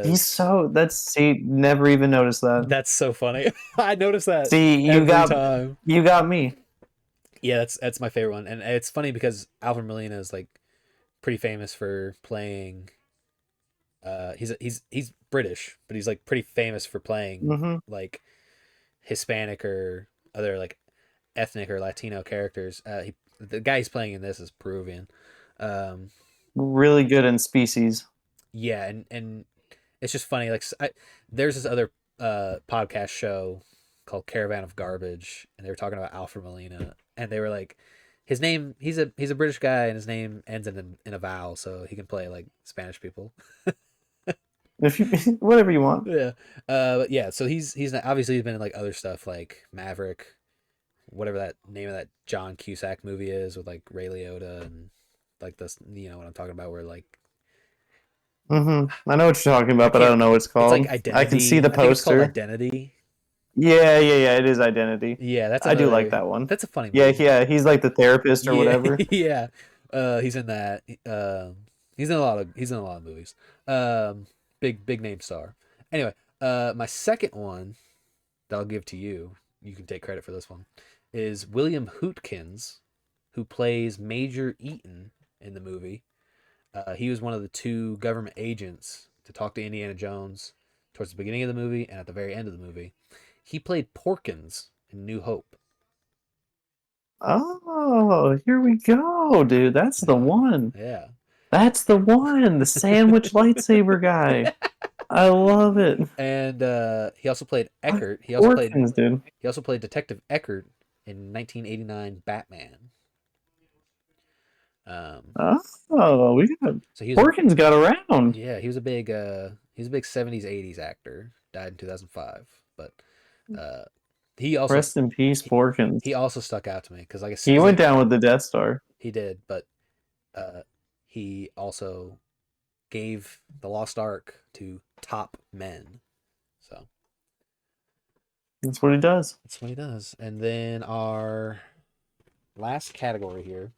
S2: He's
S1: because
S2: so that's see, never even noticed that.
S1: that's so funny. I notice that
S2: See,
S1: every time.
S2: you got me.
S1: Yeah, that's my favorite one. And it's funny because Alfred Molina is like pretty famous for playing he's British, but he's like pretty famous for playing
S2: Mm-hmm.
S1: like Hispanic or other like ethnic or Latino characters. The guy he's playing in this is Peruvian. Um,
S2: Really good in Species.
S1: yeah, and it's just funny. Like there's this other podcast show called Caravan of Garbage, and they were talking about Alfred Molina, and they were like, his name he's a British guy, and his name ends in a vowel, so he can play like Spanish people.
S2: If you whatever you want.
S1: Yeah, but yeah. So he's obviously he's been in like other stuff like Maverick, whatever that name of that John Cusack movie is with like Ray Liotta and like this, you know what I'm talking about, where like
S2: Mm-hmm. I know what you're talking
S1: I
S2: about, but I
S1: can't.
S2: don't know what it's
S1: It's like
S2: called. I can see
S1: Identity.
S2: the
S1: I think it's called
S2: poster.
S1: Identity.
S2: Yeah, yeah, yeah. It is Identity.
S1: Yeah, that's
S2: I do like
S1: another.
S2: that one.
S1: That's a funny
S2: Yeah,
S1: movie.
S2: yeah. He's like the therapist or
S1: Yeah,
S2: whatever.
S1: yeah. He's in that. He's in a lot of movies. Big name star. Anyway, my second one that I'll give to you. You can take credit for this one. Is William Hootkins, who plays Major Eaton in the movie. He was one of the two government agents to talk to Indiana Jones towards the beginning of the movie and at the very end of the movie. He played Porkins in New Hope.
S2: Oh, here we go, dude. That's the
S1: Yeah,
S2: one.
S1: yeah.
S2: That's the one. The sandwich lightsaber guy. I love it.
S1: And he also played
S2: Fuck
S1: Eckert.
S2: Orkins, dude.
S1: He also played Detective Eckert in 1989 Batman. Um,
S2: Oh, we got
S1: so he was a
S2: Orkins got around.
S1: yeah he was a big 70s 80s actor. Died in 2005, but uh, he also
S2: Rest in peace,
S1: he, he
S2: Porkins.
S1: also stuck out to me because like as soon
S2: He
S1: as
S2: went
S1: like
S2: down with the Death Star.
S1: he did, but he also gave the Lost Ark to top men. So
S2: That's what he does.
S1: that's what he does. And then our last category here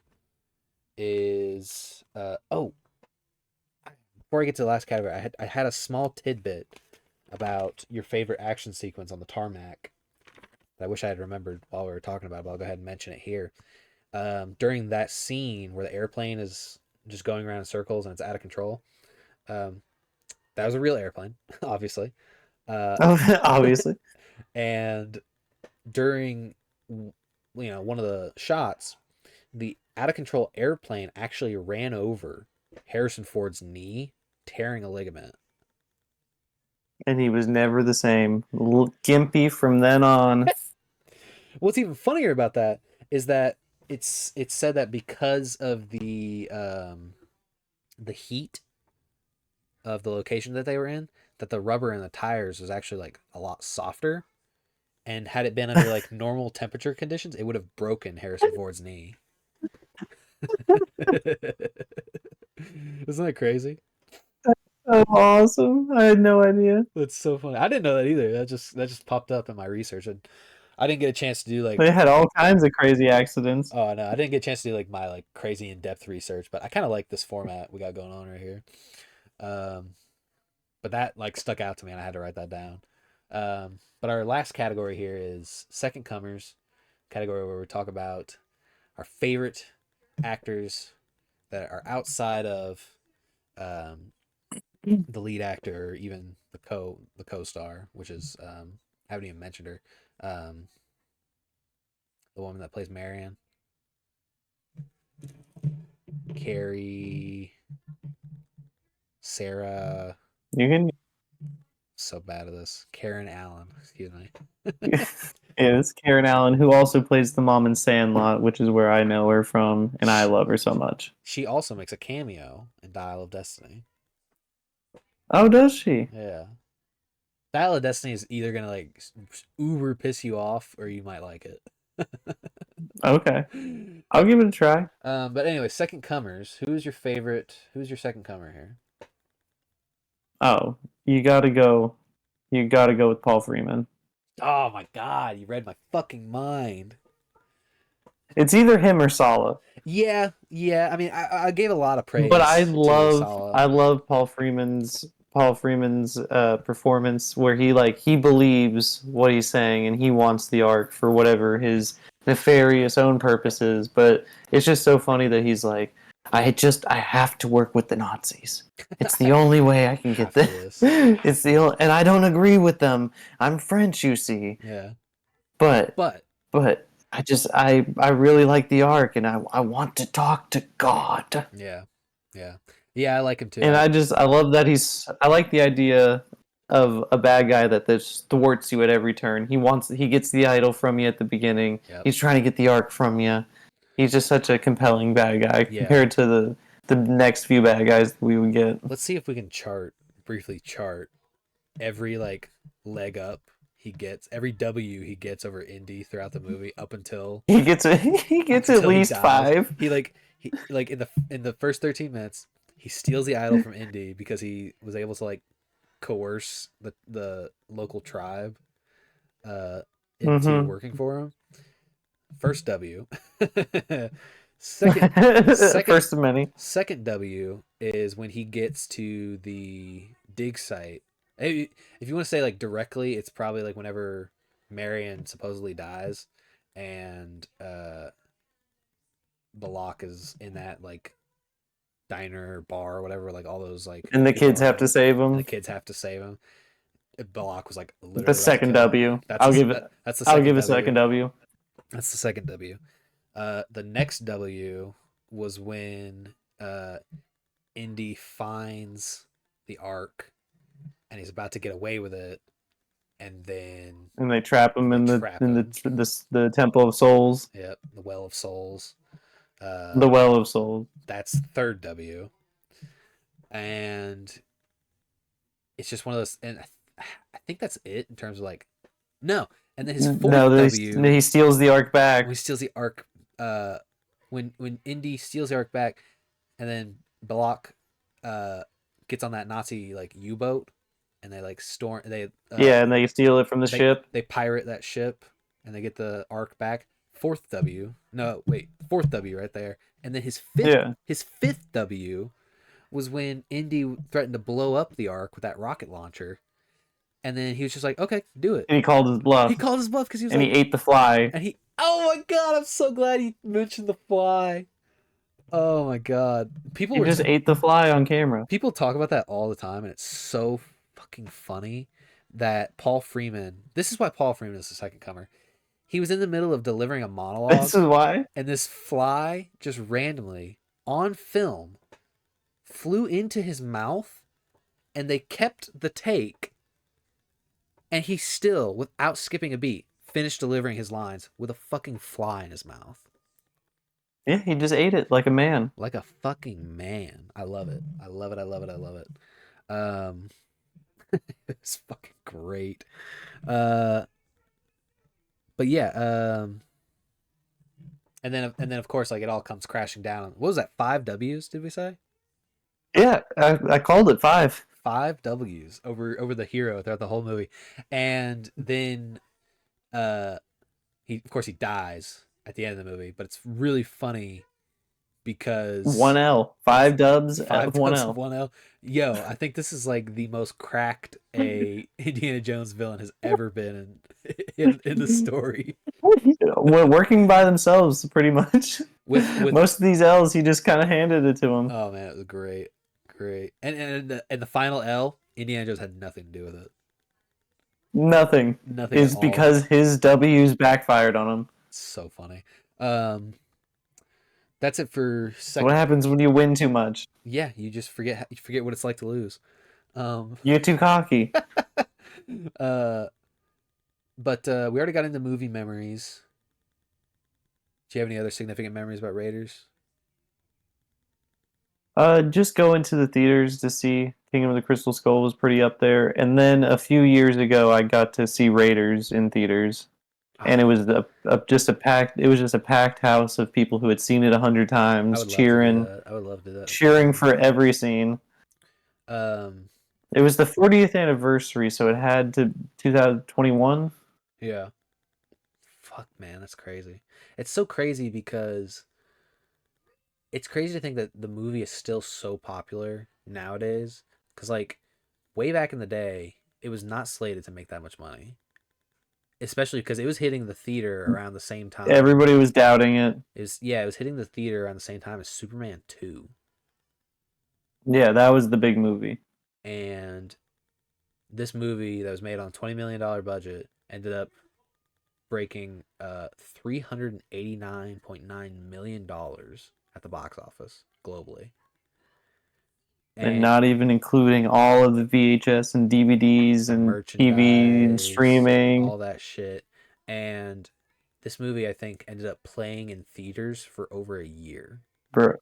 S1: is before I get to the last category, I had a small tidbit about your favorite action sequence on the tarmac that I wish I had remembered while we were talking about it, but I'll go ahead and mention it here. During that scene where the airplane is just going around in circles and it's out of control, um, that was a real airplane, obviously. Uh,
S2: Obviously.
S1: and during one of the shots, the out of control airplane actually ran over Harrison Ford's knee, tearing a ligament.
S2: And he was never the same. Gimpy from then on.
S1: What's even funnier about that is that it's said that because of the heat of the location that they were in, that the rubber in the tires was actually like a lot softer, and had it been under like normal temperature conditions, it would have broken Harrison Ford's knee. Isn't that crazy?
S2: Oh, awesome. I had no idea.
S1: That's so funny. I didn't know that either. That just popped up in my research. And I didn't get a chance to do like
S2: They had all kinds of crazy accidents.
S1: oh no, I didn't get a chance to do like my like crazy in depth research, but I kind of like this format we got going on right here. Um, but that like stuck out to me, and I had to write that down. But our last category here is second comers, category where we talk about our favorite actors that are outside of um, the lead actor or even the co-star, which is I haven't even mentioned her, um, the woman that plays Marion, Carrie, Sarah.
S2: You can.
S1: So bad at this. Karen Allen, excuse me.
S2: Yeah, it's Karen Allen, who also plays the mom in Sandlot, which is where I know her from, and I love her so much.
S1: She also makes a cameo in Dial of Destiny.
S2: Oh, does she?
S1: Yeah. Dial of Destiny is either gonna like uber piss you off or you might like it.
S2: Okay, I'll
S1: but
S2: give it a try.
S1: but anyway, second comers. Who's your favorite? Who's your second comer here?
S2: Oh, you gotta go. You gotta go with Paul Freeman.
S1: Oh my god, you read my fucking mind.
S2: It's either him or Sala.
S1: Yeah, yeah. I mean, I gave a lot of
S2: But
S1: praise to Sala.
S2: I love Paul Freeman's performance where he believes what he's saying and he wants the arc for whatever his nefarious own purposes. But it's just so funny that he's like, I have to work with the Nazis. It's the only way I can get
S1: After
S2: this.
S1: this,
S2: It's the only, and I don't agree with them. I'm French, you see.
S1: yeah.
S2: But
S1: But
S2: but I really like the arc and I want to talk to God.
S1: yeah, yeah, yeah. I like him too.
S2: And I love that I like the idea of a bad guy that just thwarts you at every turn. He gets the idol from you at the beginning.
S1: Yep.
S2: He's trying to get the arc from you. He's just such a compelling bad guy
S1: Yeah.
S2: compared to the next few bad guys we would get.
S1: Let's see if we can briefly chart every like leg up he gets, every W he gets over Indy throughout the movie up until
S2: He gets at
S1: he
S2: least
S1: dies.
S2: 5.
S1: He like in the first 13 minutes he steals the idol from Indy because he was able to like coerce the local tribe into
S2: Mm-hmm.
S1: working for him. First W. Second
S2: First of many.
S1: second W is when he gets to the dig site. If you want to say like directly, it's probably like whenever Marion supposedly dies, and Balak is in that like diner bar or whatever, like all those like
S2: And the
S1: people
S2: kids
S1: are
S2: have to
S1: in,
S2: save
S1: and the
S2: him.
S1: kids have to save him. Balak was like
S2: The
S1: literally about to
S2: second
S1: kill him.
S2: W.
S1: That's the
S2: I'll
S1: second
S2: give a
S1: W.
S2: second W.
S1: That's the second W. The next W was when Indy finds the Ark and he's about to get away with it, and then
S2: And they trap him
S1: they
S2: in
S1: trap him.
S2: the Temple of Souls,
S1: Yep, the Well of Souls.
S2: the Well of Souls.
S1: That's third W, and it's just one of those. And I think that's it in terms of like no. And then his fourth
S2: No,
S1: W,
S2: he steals the Ark
S1: when
S2: back.
S1: he steals the Ark, when Indy steals the Ark back, and then Balak gets on that Nazi like U-boat, and they like storm
S2: Yeah, and they steal it from the ship.
S1: they pirate that ship, and they get the Ark back. Fourth W, no wait, fourth W right there, and then
S2: Yeah,
S1: his fifth W was when Indy threatened to blow up the Ark with that rocket launcher, and then he was just like, okay, do it.
S2: and he called his
S1: He
S2: bluff,
S1: called his bluff because he was
S2: and he
S1: like,
S2: ate the fly.
S1: and he, oh my god, I'm so glad he mentioned the fly. Oh my god,
S2: He just ate the fly on camera.
S1: people talk about that all the time, and it's so fucking funny that Paul Freeman. This is why Paul Freeman is the second comer. He was in the middle of delivering a monologue,
S2: This is why.
S1: and this fly just randomly on film flew into his mouth, and they kept the take, and he still, without skipping a beat, finished delivering his lines with a fucking fly in his mouth.
S2: Yeah, he just ate it like a man.
S1: Like a fucking man. I love it. I love it. I love it. I love it. Um, it's fucking great. Uh, but yeah. And then of course like it all comes crashing down. What was that? 5 Ws? Did we say
S2: Yeah, I called it 5.
S1: 5 Ws over the hero throughout the whole movie, and then Of course he dies at the end of the movie, but it's really funny
S2: One
S1: because
S2: L,
S1: it's
S2: 5 dubs
S1: five
S2: of one
S1: dubs of
S2: L.
S1: one L. Yo, I think this is like the most cracked a Indiana Jones villain has ever been in the story.
S2: Well, working by themselves, pretty much.
S1: With
S2: Most of these L's, he just kind of handed it to him.
S1: Oh man, it was great, great. And the final L, Indiana Jones had nothing to do with it.
S2: Nothing
S1: Nothing at
S2: is
S1: all.
S2: because his W's backfired on him.
S1: It's so funny. Um, that's it for
S2: So what
S1: second.
S2: happens when you win too much?
S1: Yeah, you forget what it's like to lose. Um,
S2: You're too cocky.
S1: uh, but we already got into movie memories. Do you have any other significant memories about Raiders?
S2: Just going to the theaters to see Kingdom of the Crystal Skull was pretty up there, and then a few years ago I got to see Raiders in theaters, and it
S1: Ah,
S2: was just a packed. It was just a packed house of people who had seen it 100 times,
S1: I would love to do
S2: cheering,
S1: that. I would love to do that with
S2: cheering
S1: Raiders.
S2: for every scene.
S1: Um,
S2: It was the 40th anniversary, so it had to 2021.
S1: yeah. Fuck, man, that's crazy. It's so crazy because it's crazy to think that the movie is still so popular nowadays. Because, like, way back in the day, it was not slated to make that much money. Especially because it was hitting the theater around the same time.
S2: Everybody was doubting it.
S1: It was hitting the theater around the same time as Superman 2.
S2: Yeah, that was the big movie.
S1: And this movie that was made on a $20 million budget ended up breaking $389.9 million at the box office globally.
S2: And
S1: And
S2: not even including all of the VHS and DVDs
S1: the
S2: and TV and
S1: merchandise,
S2: streaming.
S1: all that shit. And this movie, I think, ended up playing in theaters for over a year
S2: For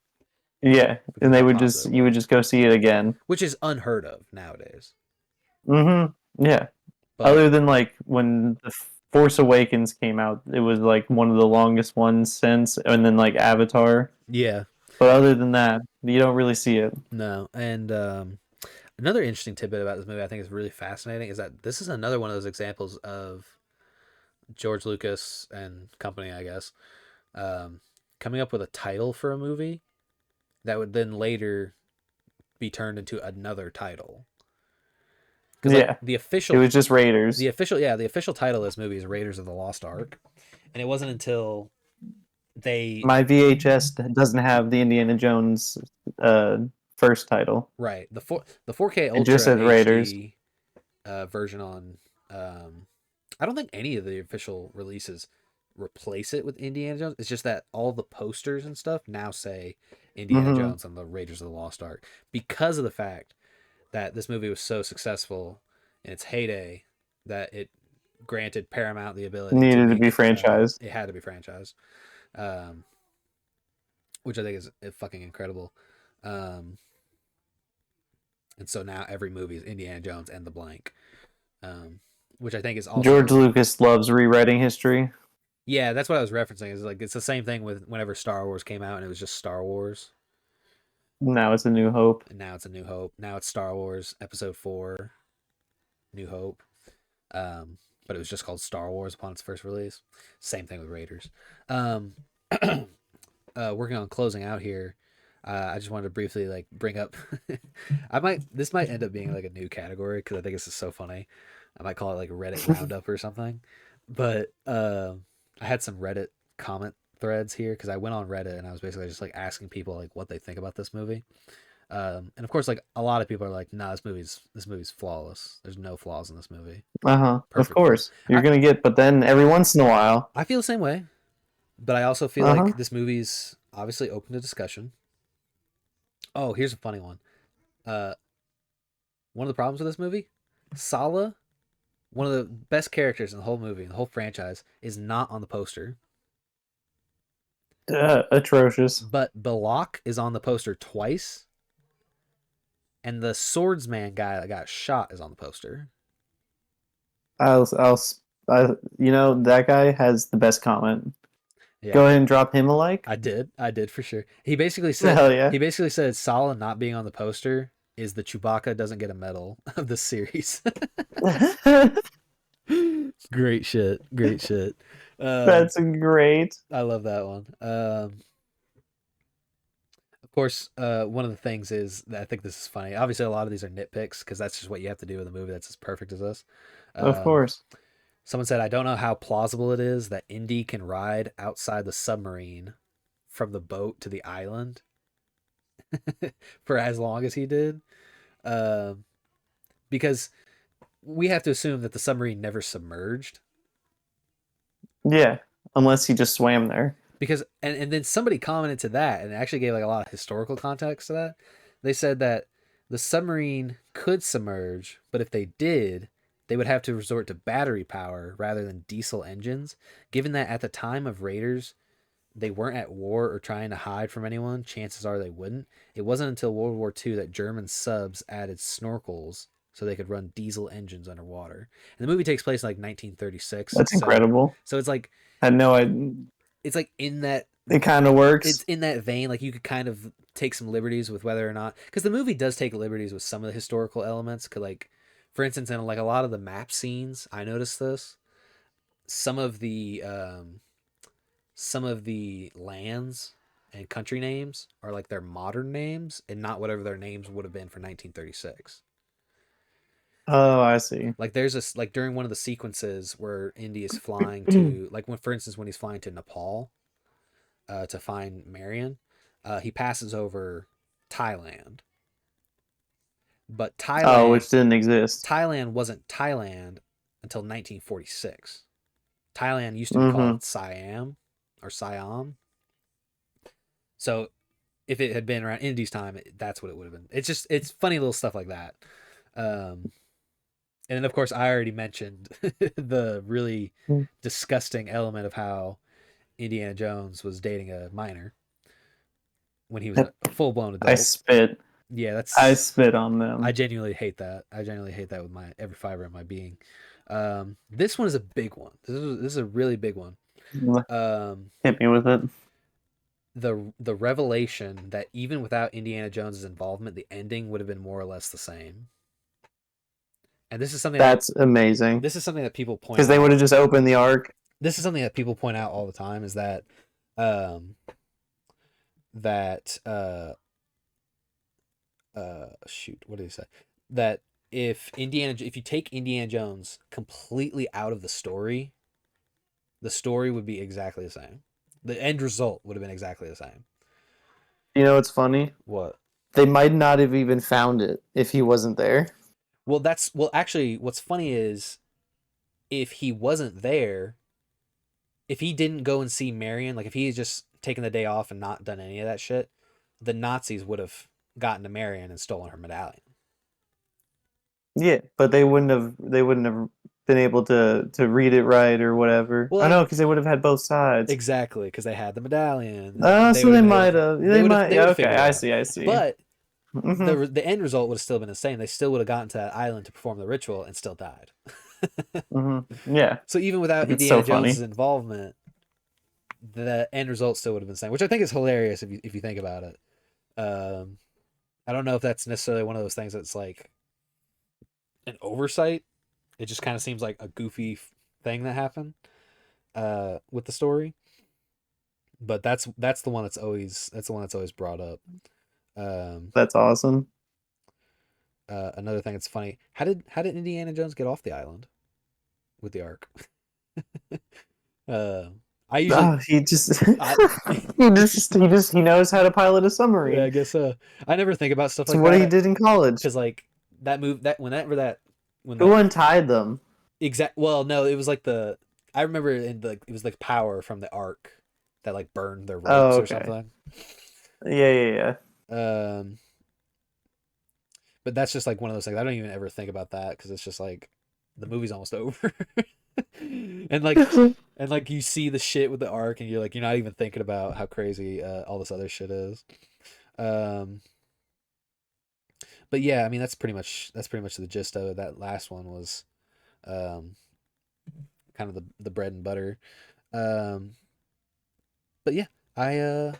S2: yeah,
S1: because
S2: and
S1: of
S2: they
S1: how
S2: would
S1: popular
S2: just
S1: it
S2: you would
S1: was,
S2: just go see it again.
S1: which is unheard of nowadays.
S2: Yeah.
S1: But
S2: Other than like when the Force Awakens came out, it was like one of the longest ones since, and then like Avatar.
S1: yeah,
S2: But other than that, you don't really see it.
S1: no. And another interesting tidbit about this movie I think is really fascinating is that this is another one of those examples of George Lucas and company, I guess, um, coming up with a title for a movie that would then later be turned into another title. Because like
S2: Yeah, it was just Raiders.
S1: the official title of this movie is Raiders of the Lost Ark, and it wasn't until they
S2: My VHS doesn't have the Indiana Jones uh, first title.
S1: right the 4K
S2: It just
S1: Ultra
S2: says Raiders.
S1: HD version on I don't think any of the official releases replace it with Indiana Jones. It's just that all the posters and stuff now say Indiana
S2: Hmm.
S1: Jones on the Raiders of the Lost Ark because of the fact that this movie was so successful in its heyday that it granted Paramount the ability to
S2: Needed to be
S1: make
S2: franchised.
S1: it had to be franchised, um, which I think is fucking incredible. Um, and so now every movie is Indiana Jones and the blank, um, which I think is
S2: George
S1: also
S2: Lucas loves rewriting history.
S1: yeah, that's what I was referencing. Is like it's the same thing with whenever Star Wars came out and it was just Star Wars,
S2: Now it's a New Hope.
S1: and now it's a New Hope. Now it's Star Wars Episode 4, New Hope. But it was just called Star Wars upon its first release. Same thing with Raiders. Um, working on closing out here. I just wanted to briefly like bring up. This might end up being like a new category because I think this is so funny. I might call it like Reddit roundup or something. But I had some Reddit comment threads here because I went on Reddit and I was basically just like asking people like what they think about this movie. And of course, like a lot of people are like, "Nah, this movie's flawless. There's no flaws in this movie.
S2: Uh-huh. Of
S1: Perfect film."
S2: course. You're
S1: I
S2: gonna get, but then every once in a while.
S1: I feel the same way, but I also feel
S2: Uh-huh.
S1: like this movie's obviously open to discussion. Oh, here's a funny one. Uh, one of the problems with this movie, Sala, one of the best characters in the whole movie, in the whole franchise, is not on the poster.
S2: Atrocious.
S1: But Belloc is on the poster twice, and the swordsman guy that got shot is on the poster.
S2: I'll, I'll, you know, that guy has the best comment.
S1: Yeah,
S2: Go ahead and drop him a like.
S1: I did for sure. He basically said
S2: Hell yeah.
S1: Sala not being on the poster is the Chewbacca doesn't get a medal of the series. Great shit. Great shit. um,
S2: That's great.
S1: I love that one. Of course, one of the things is that I think this is funny. Obviously, a lot of these are nitpicks because that's just what you have to do with a movie that's as perfect as this.
S2: Of
S1: Um,
S2: course.
S1: Someone said, I don't know how plausible it is that Indy can ride outside the submarine from the boat to the island for as long as he did. Um, because we have to assume that the submarine never submerged.
S2: Yeah. Unless he just swam there.
S1: Because and then somebody commented to that and actually gave like a lot of historical context to that. They said that the submarine could submerge, but if they did, they would have to resort to battery power rather than diesel engines. Given that at the time of Raiders, they weren't at war or trying to hide from anyone, chances are they wouldn't. It wasn't until World War II that German subs added snorkels so they could run diesel engines underwater. And the movie takes place in like 1936,
S2: That's incredible.
S1: so it's like
S2: I know I
S1: in that
S2: it kind of
S1: it's
S2: works.
S1: in that vein. Like you could kind of take some liberties with whether or not, because the movie does take liberties with some of the historical elements. Cause like, for instance, in like a lot of the map scenes, I noticed this. Some of the lands and country names are like their modern names and not whatever their names would have been for 1936.
S2: Oh, I see.
S1: Like there's this like during one of the sequences where Indy is flying to like when for instance when he's flying to Nepal to find Marion, he passes over Thailand. But
S2: Oh, which didn't exist.
S1: Thailand wasn't Thailand until 1946. Thailand used to be
S2: Mm-hmm.
S1: called Siam or Siam. So if it had been around Indy's time, that's what it would have been. It's funny little stuff like that. Um, and then of course I already mentioned the really disgusting element of how Indiana Jones was dating a minor when he was a full blown
S2: I
S1: adult.
S2: spit.
S1: Yeah,
S2: I
S1: that's
S2: spit on
S1: I
S2: them.
S1: genuinely hate that. I genuinely hate that with my every fiber of my being. This one is a big one. This is a really big one. Um,
S2: Hit me with it.
S1: the revelation that even without Indiana Jones's involvement, the ending would have been more or less the same. And
S2: That's amazing.
S1: this is something that people point
S2: Because they would
S1: out.
S2: have just opened the arc.
S1: This is something that people point out all the time is that um, that shoot, what did he say? That if you take Indiana Jones completely out of the story would be exactly the same. The end result would have been exactly the same.
S2: You know what's funny?
S1: What?
S2: They might not have even found it if he wasn't there.
S1: Well actually what's funny is if he wasn't there, if he didn't go and see Marion, like if he had just taken the day off and not done any of that shit, the Nazis would have gotten to Marion and stolen her medallion.
S2: Yeah, but they wouldn't have. They wouldn't have been able to read it right or whatever.
S1: Well,
S2: I know because they would have had both sides.
S1: exactly, because they had the medallion. They
S2: So
S1: would have
S2: they
S1: been able
S2: might
S1: to.
S2: have. They might.
S1: They
S2: Yeah,
S1: would have
S2: okay,
S1: figured it
S2: I
S1: out.
S2: see. I see.
S1: But
S2: Hmm.
S1: the end result would have still been the same. They still would have gotten to that island to perform the ritual and still died.
S2: Yeah,
S1: So even without
S2: it's so
S1: Indiana Jones's
S2: funny.
S1: involvement, the end result still would have been the same, which I think is hilarious if you think about it. Um, I don't know if that's necessarily one of those things that's like an oversight. It just kind of seems like a goofy thing that happened with the story. But that's the one that's always brought up. Um,
S2: That's awesome.
S1: Another thing that's funny. How did Indiana Jones get off the island with the Ark? uh, I usually
S2: He just
S1: I
S2: he knows how to pilot a
S1: yeah,
S2: submarine.
S1: I guess I never think about stuff
S2: It's
S1: like
S2: what he
S1: that
S2: did in college.
S1: because like that move that whenever that when
S2: Who
S1: that
S2: untied them?
S1: exact well no it was like the I remember in the it was like power from the Ark that like burned their
S2: Oh,
S1: ropes or
S2: okay.
S1: something.
S2: Yeah, yeah, yeah.
S1: Um, but that's just like one of those things. I don't even ever think about that because it's just like the movie's almost over, and like you see the shit with the Ark, and you're not even thinking about how crazy all this other shit is. Um, but yeah, I mean that's pretty much the gist of it. That last one was um, kind of the bread and butter. Um, but yeah, I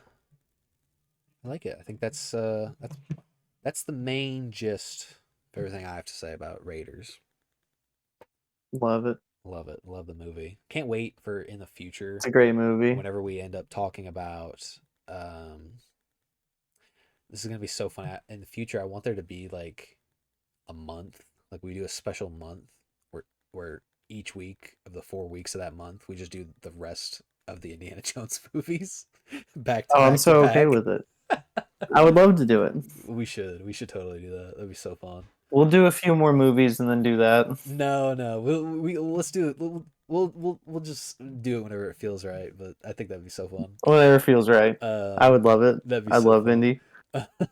S1: like it. I think that's the main gist of everything I have to say about Raiders.
S2: Love it.
S1: Love it. Love the movie. Can't wait for in the
S2: It's
S1: future
S2: a great movie.
S1: whenever we end up talking about this is gonna be so fun. In the future, I want there to be like a month, like we do a special month where each week of the 4 weeks of that month we just do the rest of the Indiana Jones movies back to
S2: Oh, I'm
S1: back to
S2: so okay
S1: back.
S2: with it. I would love to do it.
S1: We should totally do that. That'd be so fun.
S2: We'll do a few more movies and then do that.
S1: No, no, let's do it. We'll just do it whenever it feels right. But I think that'd be so fun.
S2: Whatever feels right. I
S1: Um,
S2: would love it.
S1: that'd be
S2: I
S1: so
S2: love
S1: fun.
S2: Indy.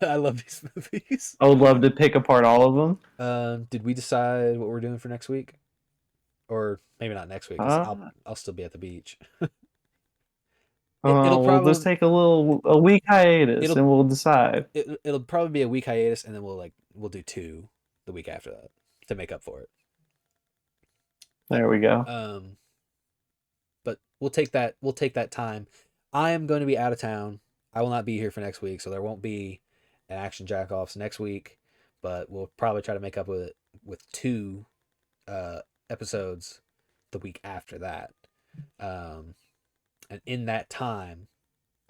S1: I love these movies.
S2: I would love to pick apart all of them.
S1: Did we decide what we're doing for next week, or maybe not next week? Cause I'll
S2: Uh,
S1: I'll still be at the beach. It'll
S2: we'll just
S1: probably
S2: take a week hiatus
S1: it'll
S2: and we'll decide.
S1: it'll probably be a week hiatus, and then we'll do two the week after that to make up for it.
S2: There we go.
S1: Um, but we'll take that time. I am going to be out of town. I will not be here for next week, so there won't be an Action Jack-Offs next week. But we'll probably try to make up with it with two uh, episodes the week after that. Um, and in that time,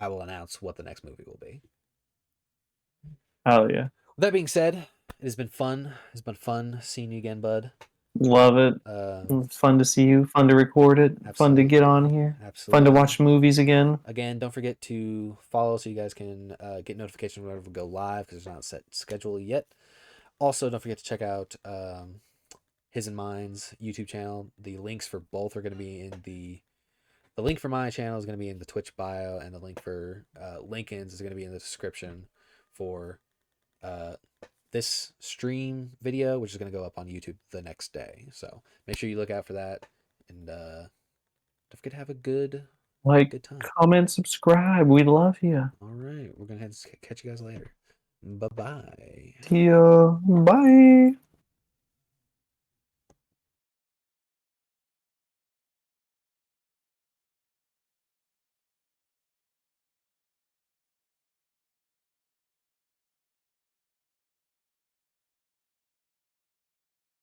S1: I will announce what the next movie will be.
S2: Hell yeah.
S1: With that being said, it has been fun. It's been fun seeing you again, bud.
S2: Love it. It's fun to see you. Fun to record it. Fun to get
S1: Absolutely.
S2: on here. Fun to
S1: Absolutely.
S2: watch movies again.
S1: Again, don't forget to follow so you guys can get notifications whenever we go live because there's not a set schedule yet. Also, don't forget to check out His and Mine's YouTube channel. The links for both are going to be in the link for my channel is going to be in the Twitch bio, and the link for Lincoln's is going to be in the description for uh, this stream video, which is going to go up on YouTube the next day. So make sure you look out for that, and don't forget to have a
S2: Like,
S1: good time.
S2: comment, subscribe. We love you.
S1: All right, we're gonna catch you guys later. Bye bye.
S2: See ya. Bye.